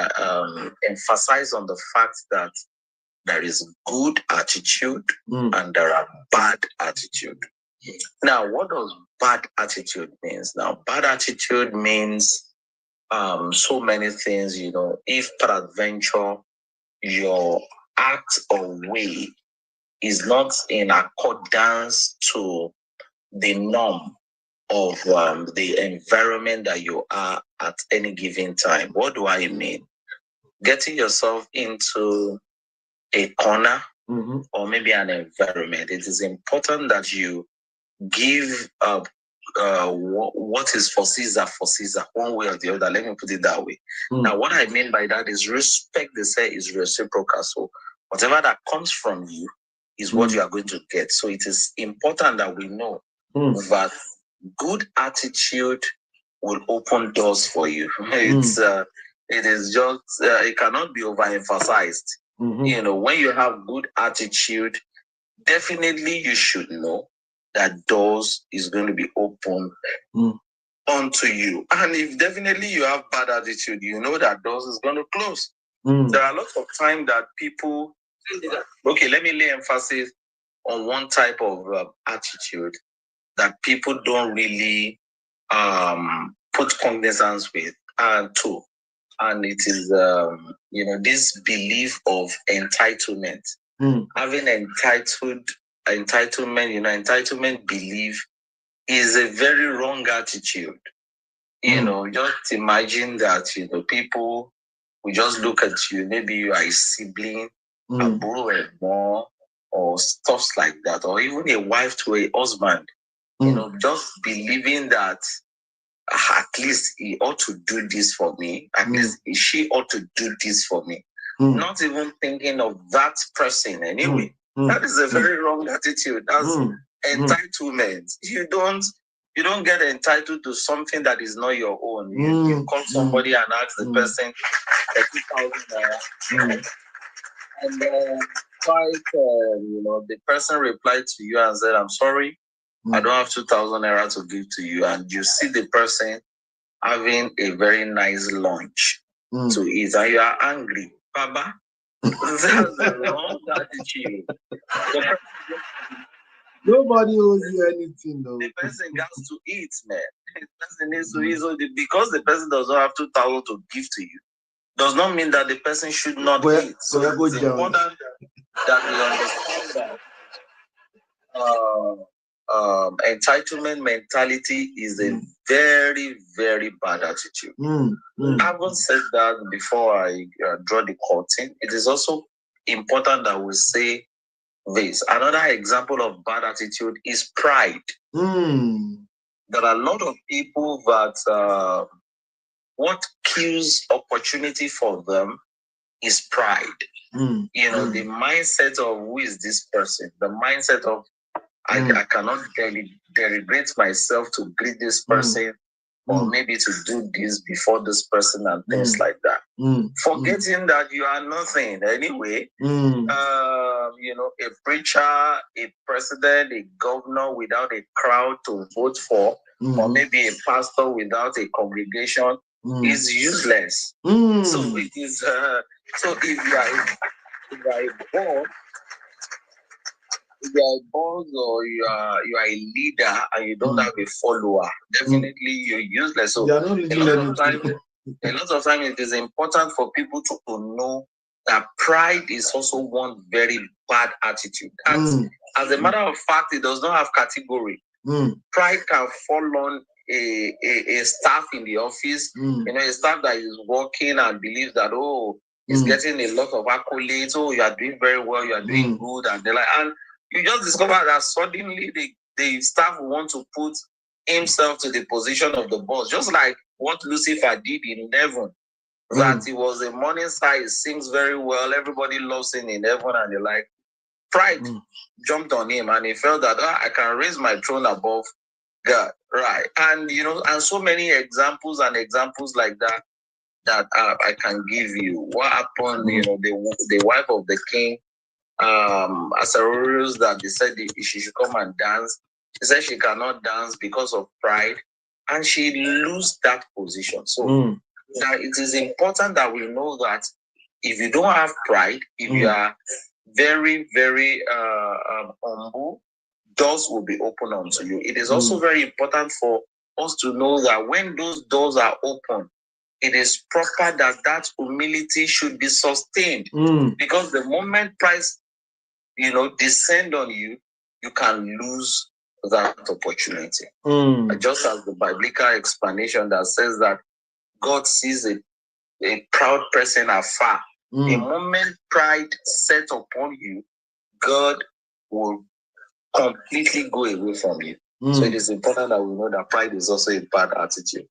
emphasize on the fact that there is good attitude and there are bad attitude. Now, what does bad attitude means? Now, bad attitude means so many things. If peradventure your act or way is not in accordance to the norm of the environment that you are at any given time. What do I mean? Getting yourself into a corner or maybe an environment. It is important that you give what is for Caesar, one way or the other. Let me put it that way. Now, what I mean by that is respect, they say, is reciprocal. So whatever that comes from you is what you are going to get. So it is important that we know that good attitude will open doors for you. It is just, it cannot be overemphasized. When you have good attitude, definitely you should know that doors is going to be open onto you. And if definitely you have bad attitude, you know that doors is going to close. There are lots of times that people, okay, let me lay emphasis on one type of attitude that people don't really put cognizance with, too. And it is, this belief of entitlement. Having entitlement, entitlement belief is a very wrong attitude. Just imagine that, people will just look at you. Maybe you are a sibling, a brother more, or stuff like that, or even a wife to a husband, just believing that at least he ought to do this for me, at least she ought to do this for me. Not even thinking of that person anyway. That is a very wrong attitude. That's entitlement. You don't get entitled to something that is not your own. You call somebody and ask the person 2,000 and the person replied to you and said, "I'm sorry, I don't have 2,000 naira to give to you." And you see the person having a very nice lunch to eat, and you are angry, Baba. That's the wrong attitude. Nobody owes you anything, though. The person has to eat, man. The person needs to eat. So because the person does not have 2,000 to give to you, does not mean that the person should not eat. So it's important that we understand that entitlement mentality is a very, very bad attitude. Having said that, before I draw the curtain, it is also important that we say this. Another example of bad attitude is pride. There are a lot of people that what kills opportunity for them is pride. The mindset of who is this person, the mindset of I cannot deliberate myself to greet this person or maybe to do this before this person and things like that. Forgetting that you are nothing anyway. A preacher, a president, a governor without a crowd to vote for, or maybe a pastor without a congregation is useless. So it is. So if you are a boss or you are a leader and you don't have a follower, definitely you're useless. So a lot of time it is important for people to know that pride is also one very bad attitude. And as a matter of fact, it does not have category. Pride can fall on a staff in the office, a staff that is working and believes that, he's getting a lot of accolades, you are doing very well, you are doing good, and they're like, and you just discover that suddenly the staff want to put himself to the position of the boss, just like what Lucifer did in heaven. That he was a morning star, he sings very well, everybody loves him in heaven, and they're like, pride jumped on him, and he felt that I can raise my throne above God, right? And and so many examples like that I can give you. What happened? The wife of the king, Asarorus, that they said she should come and dance. She said she cannot dance because of pride, and she lose that position. So that it is important that we know that if you don't have pride, if you are very, very humble, doors will be open unto you. It is also very important for us to know that when those doors are open, it is proper that humility should be sustained. Because the moment pride descend on you, you can lose that opportunity. Just as the biblical explanation that says that God sees a proud person afar. The moment pride set upon you, God will completely go away from you. So it is important that we know that pride is also a bad attitude.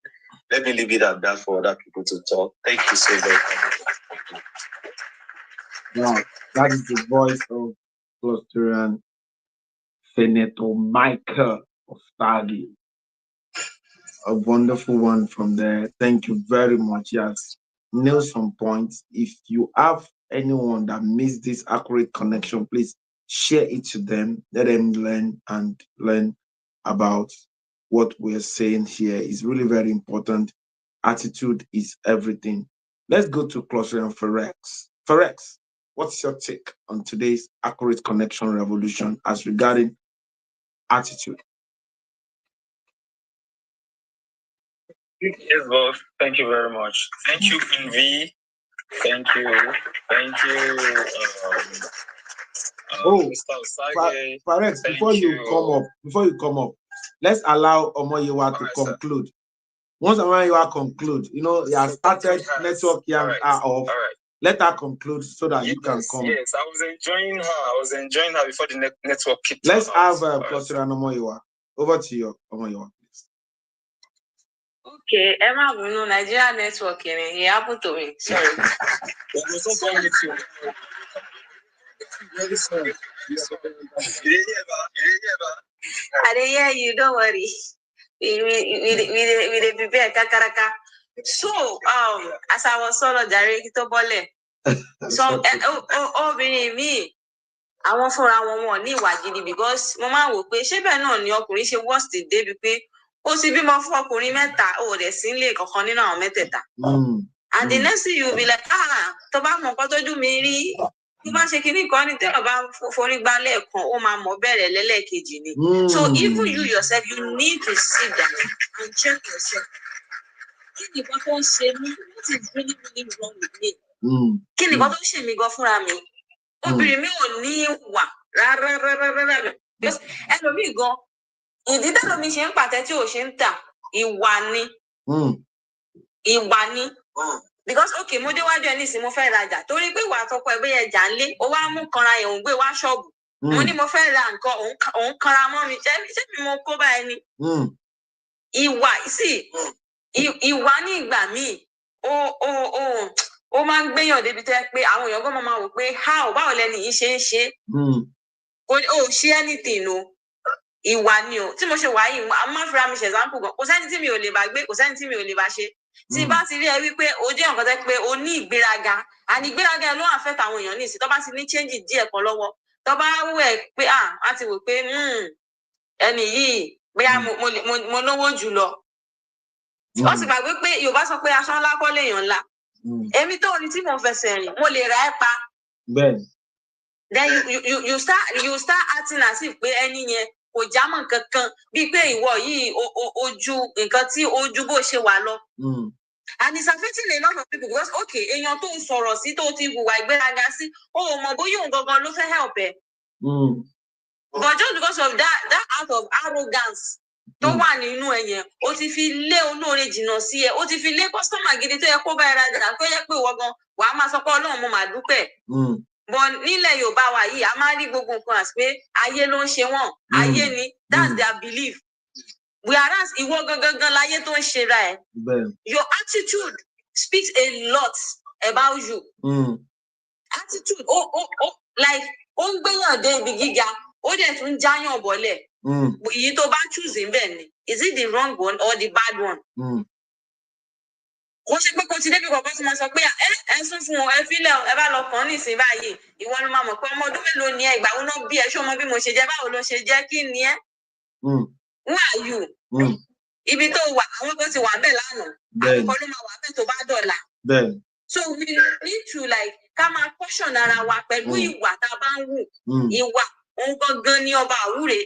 Let me leave it at that for other people to talk. Thank you so very much. Now, that is the voice of Clusterian Senator Michael Ostagi. A wonderful one from there. Thank you very much. Yes, nail some points. If you have anyone that missed this accurate connection, please share it to them. Let them learn about what we're saying here is really very important. Attitude is everything. Let's go to Closer and Ferex. Ferex, what's your take on today's accurate connection revolution as regarding attitude? Yes, boss. Thank you very much. Thank you, Envy. Thank you. Thank you. Mr. Osage. Ferex, before you come up, let's allow Omoyewa to conclude. Sir. Once Omoyewa conclude, you know, he has started network young off. Let her conclude so that you can come. Yes, I was enjoying her before the network kicked. Let's have Closer and Omoyewa. Over to you, Omoyewa, please. Okay, Emma, we know Nigeria network. It happened to me. Sorry. I didn't hear you. Don't worry. We prepare kakaraka. So as I was solo direct to Bole. So obìnrin mi àwọn fúnra wọn ní ìwà gidi because mo máa wò pé ṣé bẹ́ẹ̀ náà ni ọkùnrin ṣe worst day bí pé ó sì bímọ fún ọkùnrin mẹ́ta ó dẹ̀ sí nílé kankan nínú àwọn mẹ́tẹ̀ẹ̀ta. And the next thing you be like tó bá mọ nǹkan tójú mi rí tó bá ṣe kinní kan ní tẹ́lọ̀ bá forí gbá lẹ́ẹ̀kan ó máa mọ̀ bẹ̀rẹ̀ lẹ́lẹ́kejì ni. So even you yourself you need to sit down and check yourself. Kí ni nǹkan tó ń ṣe mí? What is really wrong with me? Kí ni nǹkan tó ń ṣe mí gan fúnra mi? Obìnrin mi ò ní wà rárá. Ẹlòmíì gan ìdí tẹ́lòmí ṣe ń pàtẹ́ tí ò ṣe ń tà ìwà ni. Ìwà ni. Because okay mo déwájú ẹ nísìnyí mo fẹ́ rajà torí pé ìwà àtọkọ ẹ bóyá ẹjà ń lé ó wá mú kanra yẹn òun gbé wá ṣọ́ọ̀bù. Mo ní mo fẹ́ ra nǹkan òun kanra mọ́ mi ṣé mi mo kó báyìí ni. Ìwà sí ìwà ní ìgbà míì ó máa ń gbéyàn débi tẹ́ pé àwọn èèyàn gan máa wò pé báwo lẹni yìí ṣe ń ṣe kò ṣe anything o ìwà ni o tí mo ṣe wà yìí a máa fira mi ṣe example gan kò sẹ́ni tí mi ò lè bá gbé kò sẹ́ni tí mi ò lè bá ṣe tí bá ti rí ẹ wípé o jẹ́ nǹkan tẹ́ pé o ní ìgbéraga àní ìgbéraga ló affect àwọn èèyàn ní ìsìn tó bá ti ní change díẹ̀ kan lọ́wọ́ tó bá wẹ̀ pé á ti wò pé ẹni yìí bóyá mo lówó jù lọ wọ́n sì gbàgbé pé Yorùbá sọ pé aṣọ ńlá kọ́ lèèyàn ńlá èmi tó ní tí mo fẹsẹ̀ rìn mo lè ra ẹ́ pa. Bẹ́ẹ̀ni. Then you start acting as if pé ẹni yẹn kò jámọ́ kankan bíi pé ìwọ yìí ojú nǹkan tí ojú bó ṣe wà lọ. And it's affecting a lot of people because okay èèyàn tó ń sọ̀rọ̀ sí tó ti hùwà ìgbéraga sí ó mọ̀ bóyá òun gangan ló fẹ́ help ẹ. But just because of that act of arrogance tó wà nínú ẹ yẹn ó ti fi lé olóore jìnnà sí ẹ ó ti fi lé customer gidi tó yẹ kó bá ẹ rajà tó yẹ pé ìwọ gan wàá máa sọ pé Ọlọ́run mo máa dúpẹ́. But nílẹ̀ Yorùbá wa yìí a máa rí gbogbo nǹkan àti pé ayé ló ń ṣe wọ́n ayé ni that's their belief. Whereas ìwọ gangan láyé tó ń ṣe ra ẹ. Your attitude speaks a lot about you. Attitude like ó ń gbéyàn dé ibi gíga ó dẹ̀ tún jáyàn bọ́lẹ̀. Èyí tó bá choose bẹ́ẹ̀ ni is it the wrong one or the bad one? Kò ṣe pé kò ti débi kankan tí mo sọ pé ẹ sún fún ẹ fílẹ̀ ẹ bá lọ kàn ní ìsìn báyìí ìwọ ni máa mọ̀ pé ọmọ ọdún mélòó ni ẹ ìgbà wo náà bí ẹ ṣé ọmọ bí mo ṣe jẹ́ báwo ló ṣe jẹ́ kí ni ẹ. Who are you? Ibi tó wà àwọn tó ti wà bẹ́ẹ̀ lánàá àwọn kan ló máa wà bẹ́ẹ̀ tó bá dọ̀la. So we need to like ká máa caution ara wa pẹ̀lú ìwà tá a bá ń wù ìwà òun gangan ní ọba àwúre.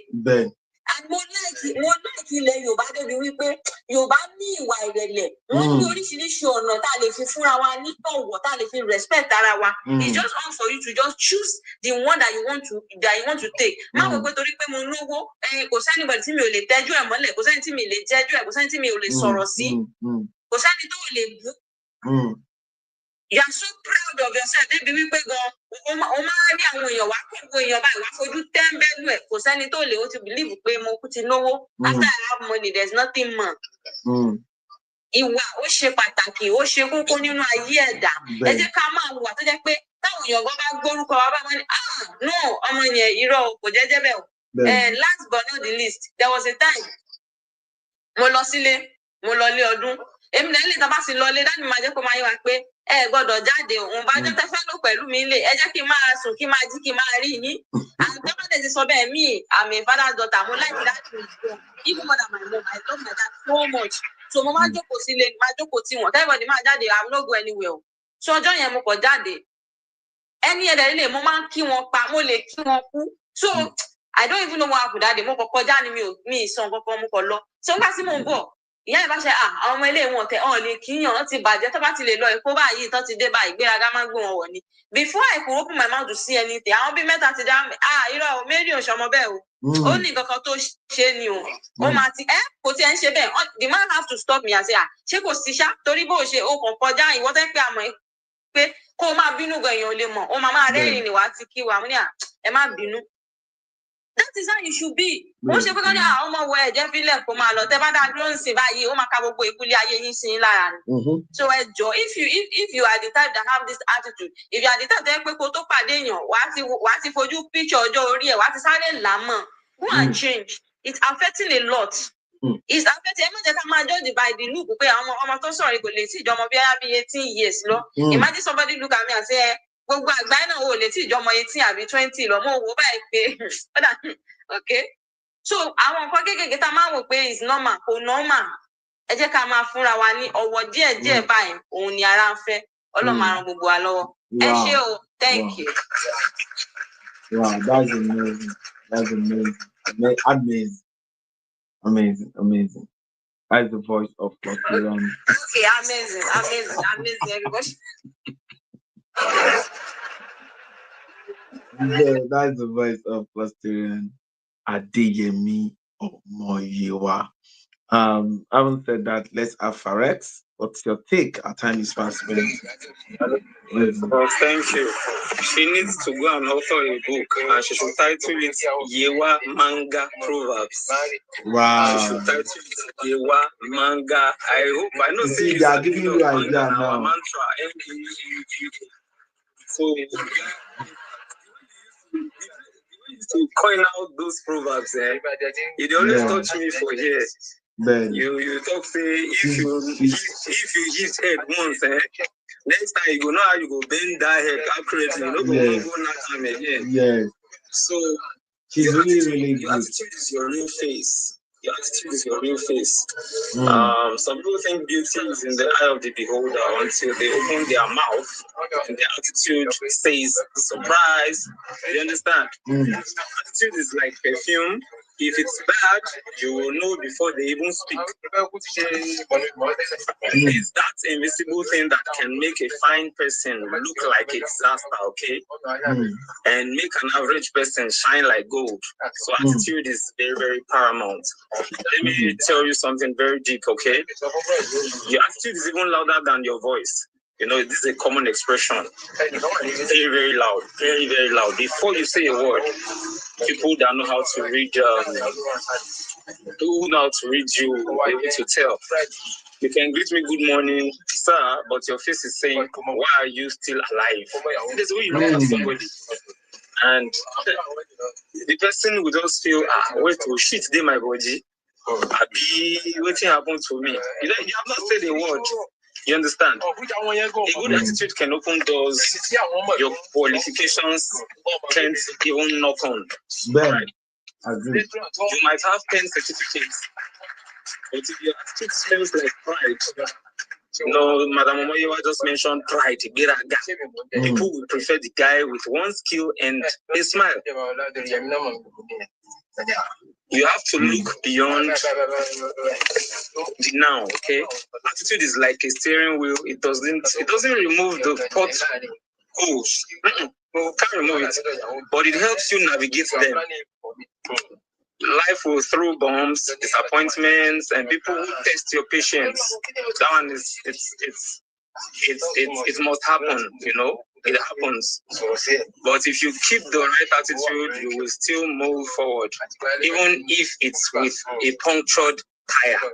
And mo like ilẹ̀ Yorùbá débi wípé Yorùbá ní ìwà ìrẹ̀lẹ̀ wọ́n ní oríṣiríṣi ọ̀nà tá a lè fi fúnra wa ní tọ̀wọ̀ tá a lè fi respect ara wa. It's just on for you to just choose the one that you want to take. Má wò pé torí pé mo lówó kò sẹ́ni bọ̀dì tí mi ò lè tẹ́jú ẹ̀ mọ́lẹ̀ kò sẹ́ni tí mi lè jẹ́jú ẹ̀ kò sẹ́ni tí mi ò lè sọ̀rọ̀ sí kò sẹ́ni tó lè bú. You are so proud of yourself débi wípé gan o máa rí àwọn èèyàn wá kó gbogbo èèyàn báyìí wá fojú tẹ́ńbẹ́lú ẹ̀ kò sẹ́ni tó lè ó ti believe pé mo kú ti náwó after I have money there is nothing more. Ìwà ó ṣe pàtàkì ó ṣe kókó nínú ayé ẹ̀dá ẹ jẹ́ ká máa wà tó jẹ́ pé táwọn èèyàn gan bá gbórúkọ wa bá wọn ní no ọmọ yẹn irọ́ kò jẹ́jẹ́ bẹ́ẹ̀ o. Last but not the least there was a time mo lọ sílé mo lọ lé ọdún èmi náà lè tábà sí lọ lé dáàbì máa jẹ́ kó máa yé wa pé ẹ gbọ́dọ̀ jáde òun bá jẹ́ tẹ́fẹ́ lò pẹ̀lú mi lé ẹ jẹ́ kí n máa sùn kí n máa jí kí n máa rí yín àwọn tó bá dẹ̀ me, I'm a father's daughter. I'm like that. Even more than my mom, I love my dad so much. So mama joko si le, ma joko ti won. Everybody ma jade, I will not go anywhere. So ọjọ́ yẹn mo kọ jáde. Any other day, mo máa ń kí wọn pa, mo lè kí wọn kú. So I don't even know what happened that day. Mo kọ kọjá ni mi sọ nǹkan mo kọ lọ. So nígbà tí mo ń bọ̀, ìyá ẹ̀ bá ṣe àwọn ọmọ ilé wọn tẹ ọ̀ lè kíyàn, wọ́n ti bàjẹ́ tó bá ti lè lọ Èkó báyìí tó ti dé báyìí ìgbéraga máa ń gbé wọn wọ̀ ni. Before I could open my mouth to see anything, àwọn bí mẹ́ta ti dá irọ́ o, Mary ò ṣọmọ bẹ́ẹ̀ o. Ó ní nǹkan kan tó ṣe ni o. Ó máa ti kò tí ẹ ń ṣe bẹ́ẹ̀. The man have to stop me and say ṣé kò sí ṣá torí bó ṣe o kàn kọjá ìwọ tẹ́ pé àmọ́ pé kó o máa bínú gan èèyàn ò lè mọ̀. Ó máa rẹ́rìn ni wàá ti kí wa. Mo ní ẹ má bínú. That is how you should be. Wọ́n ṣe pé kọ́ ní ọmọ wọ ẹ̀jẹ̀ fílẹ̀ kó máa lọ. Tẹ́ bá dá dúró ń sìn báyìí, ó máa ka gbogbo ìkúlé ayé yín sí lára ni. So ẹ jọ, if you are the type that have this attitude, if you are the type that pé kó tó pàdé èèyàn, wàá ti fojú picture ọjọ́ orí ẹ̀, wàá ti sáré làámọ̀. Go and change. It's affecting a lot. It's affecting. Ẹ má jẹ́ ká máa judge by the look pé àwọn ọmọ tó sọ̀rọ̀ kò lè tí ìjọmọ bí 18 years lọ. Imagine somebody look at me and say, gbogbo àgbáyé náà ò lè tí ìjọmọ 18 àbí 20 lọ. Mo wò báyìí pé okay. So àwọn nǹkan kéékèèké tá máa wò pé is normal kò normal. Ẹ jẹ́ ká máa fúnra wa ní ọwọ́ díẹ̀díẹ̀ báyìí òun ni ara ń fẹ́. Ọlọ́run máa ràn gbogbo wa lọ́wọ́. Ẹ ṣé o. Thank you. Wow, that's amazing. That's amazing. Amazing. That's the voice of Clustering. Okay, amazing, everybody. Yeah, that's the voice of Clustering. Adeyemi Omoyewa. Having said that, let's have Farex. What's your take? Our time is fast spent. Well, thank you. She needs to go and author a book, and she should title it Yewa Manga Proverbs. Wow. She should title it Yewa Manga. I know. See, they are giving you an idea now. Mantra. So to coin out those proverbs, it always touch me for here. You talk say if you hit head once, next time you go know how you go bend that head accurately. You know go knock time again. Yes. So she's really your attitude is your real face. Your attitude is your real face. Some people think beauty is in the eye of the beholder until they open their mouth and their attitude says surprise. You understand? Attitude is like perfume. If it's bad, you will know before they even speak. It's that invisible thing that can make a fine person look like a disaster, okay? And make an average person shine like gold. So attitude is very, very paramount. Let me tell you something very deep, okay? Your attitude is even louder than your voice. You know, this is a common expression. Very, very loud. Very, very loud. Before you say a word, people that know how to read, who know how to read you, will be able to tell. You can greet me good morning, sir, but your face is saying, why are you still alive? That's the way you look at somebody. And the person will just feel, wait, oh shit, they my body. Waiting happened to me. You have not said a word. You understand? A good attitude can open doors your qualifications can't even knock on. Right? You might have 10 certificates, but if your attitude smells like pride, Madam Omoyewa just mentioned pride. People would prefer the guy with one skill and a smile. You have to look beyond the now, okay? Attitude is like a steering wheel. It doesn't remove the potholes. Can't remove it, but it helps you navigate them. Life will throw bombs, disappointments, and people who test your patience. That one is it must happen, It happens. But if you keep the right attitude, you will still move forward, even if it's with a punctured tire.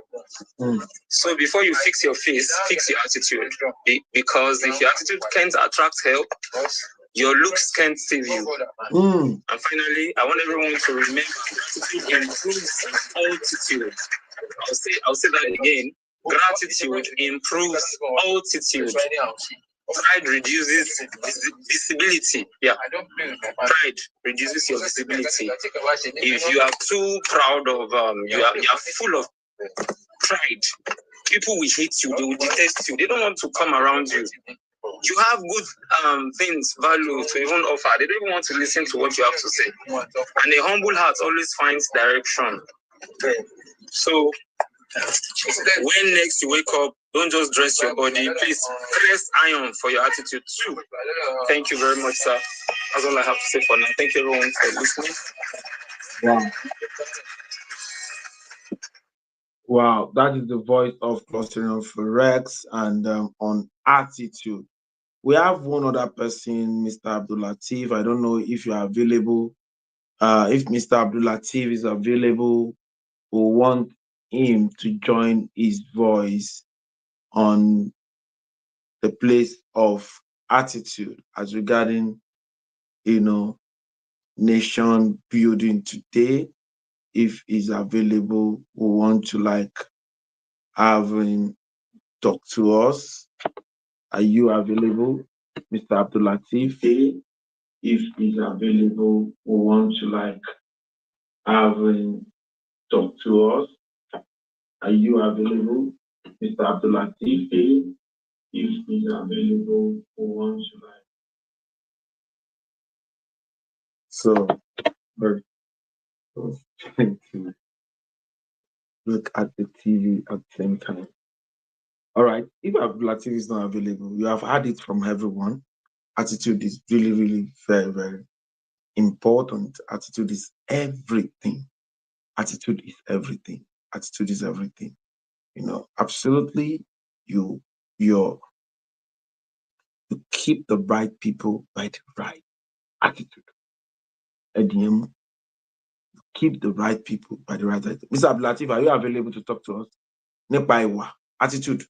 So before you fix your face, fix your attitude. Because if your attitude can't attract help, your looks can't save you. And finally, I want everyone to remember gratitude improves altitude. I'll say that again. Gratitude improves altitude. Pride reduces visibility. Yeah. Pride reduces your visibility. If you are too proud of, you are full of pride, people will hate you, they will detest you, they don't want to come around you. You have good things, value to even offer. They don't even want to listen to what you have to say. And a humble heart always finds direction. So when next you wake up, don't just dress your body. Please press iron for your attitude too. Thank you very much, sir. That's all I have to say for now. Thank you everyone for listening. Wow. Wow, that is the voice of clustering of Rex and on attitude. We have one other person, Mr. Abdul Latif. I don't know if you are available. If Mr. Abdul Latif is available, we want him to join his voice on the place of attitude as regarding, nation building today. If he's available, we want to have him talk to us. Are you available, Mr. Abdul Latif? If he's available, we want to have him talk to us. Are you available, Mr. Abdul Latif? If he's available, we want to So, we're trying to look at the TV at the same time. All right. If Abdul Latif is not available, you have had it from everyone. Attitude is really, really very, very important. Attitude is everything. Attitude is everything. Attitude is everything. Absolutely. You keep the right people by the right attitude. ADM, keep the right people by the right attitude. Mr. Abdul Latif, are you available to talk to us? Nípa ìwà, attitude,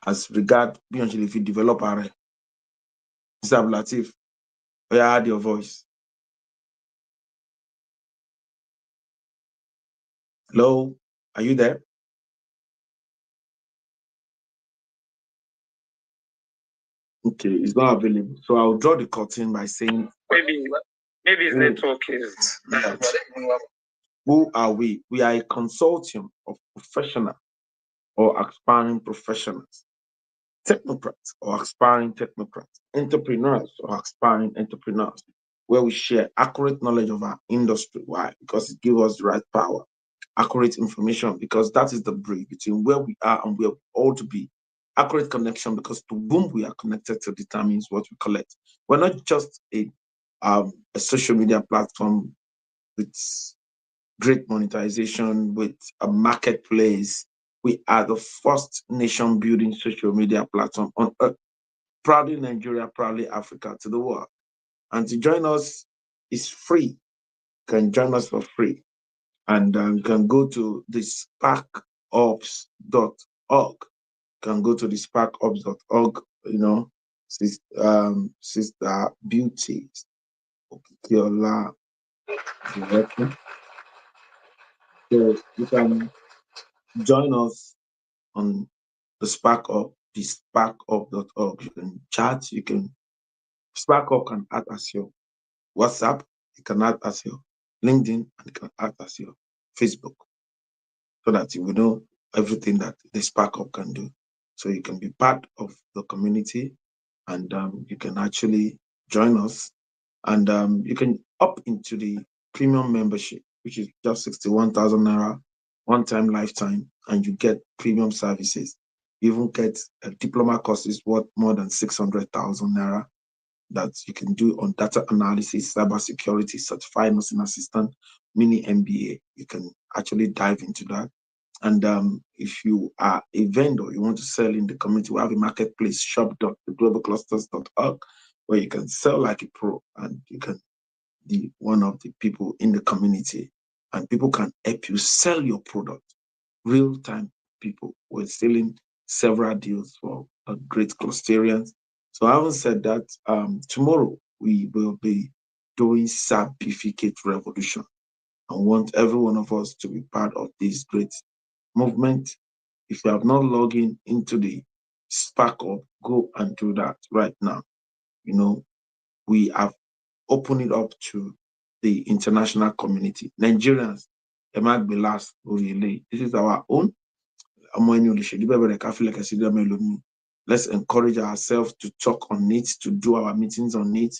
as regard bí if you develop our Mr. Abdul Latif, I heard your voice. Hello, are you there? Okay, it's not available. So I'll draw the curtain by saying maybe his network is that. Who are we? We are a consortium of professional or aspiring professionals, technocrats or aspiring technocrats, entrepreneurs or aspiring entrepreneurs, where we share accurate knowledge of our industry. Why? Because it gives us the right power, accurate information, because that is the bridge between where we are and where we ought to be. Accurate connection, because to whom we are connected to determines what we collect. We're not just a social media platform with great monetization, with a marketplace. We are the first nation building social media platform on earth. Proudly Nigeria, proudly Africa to the world. And to join us is free. You can join us for free. And you can go to the sparkops.org. You can go to the sparkops.org, Sister Beauty, Okikiola, so you can join us on the sparkup, the sparkup.org. You can chat, you can SparkUp can act as your WhatsApp, it can act as your LinkedIn, and it can act as your Facebook, so that you will know everything that the SparkUp can do. So you can be part of the community, and you can actually join us, and you can opt into the premium membership, which is just 61,000 naira, one-time lifetime, and you get premium services. You even get a diploma courses worth more than 600,000 naira that you can do on data analysis, cybersecurity, certified nursing assistant, mini MBA. You can actually dive into that. And if you are a vendor, you want to sell in the community, we have a marketplace, shop.theglobalclusters.org, where you can sell like a pro, and you can be one of the people in the community, and people can help you sell your product. Real-time people. We're selling several deals for great clusterians. So having said that, tomorrow we will be doing certificate revolution. I want every one of us to be part of this great movement. If you have not logged in into the spark up, go and do that right now. You know, we have opened it up to the international community. Nigerians, it might be last, really. This is our own. Let's encourage ourselves to talk on it, to do our meetings on it,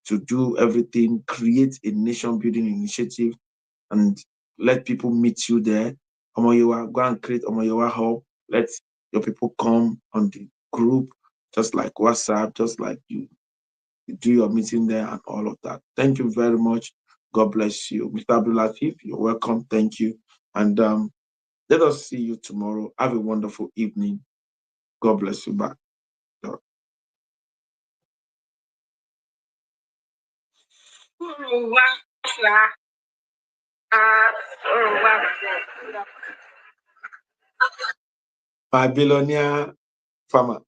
to do everything, create a nation building initiative, and let people meet you there. Go and create Omoyowa Hub. Let your people come on the group, just like WhatsApp, just like you do your meeting there and all of that. Thank you very much. God bless you. Mr. Abdul Latif, you're welcome. Thank you. And let us see you tomorrow. Have a wonderful evening. God bless you. Bye. Babylonian farmer.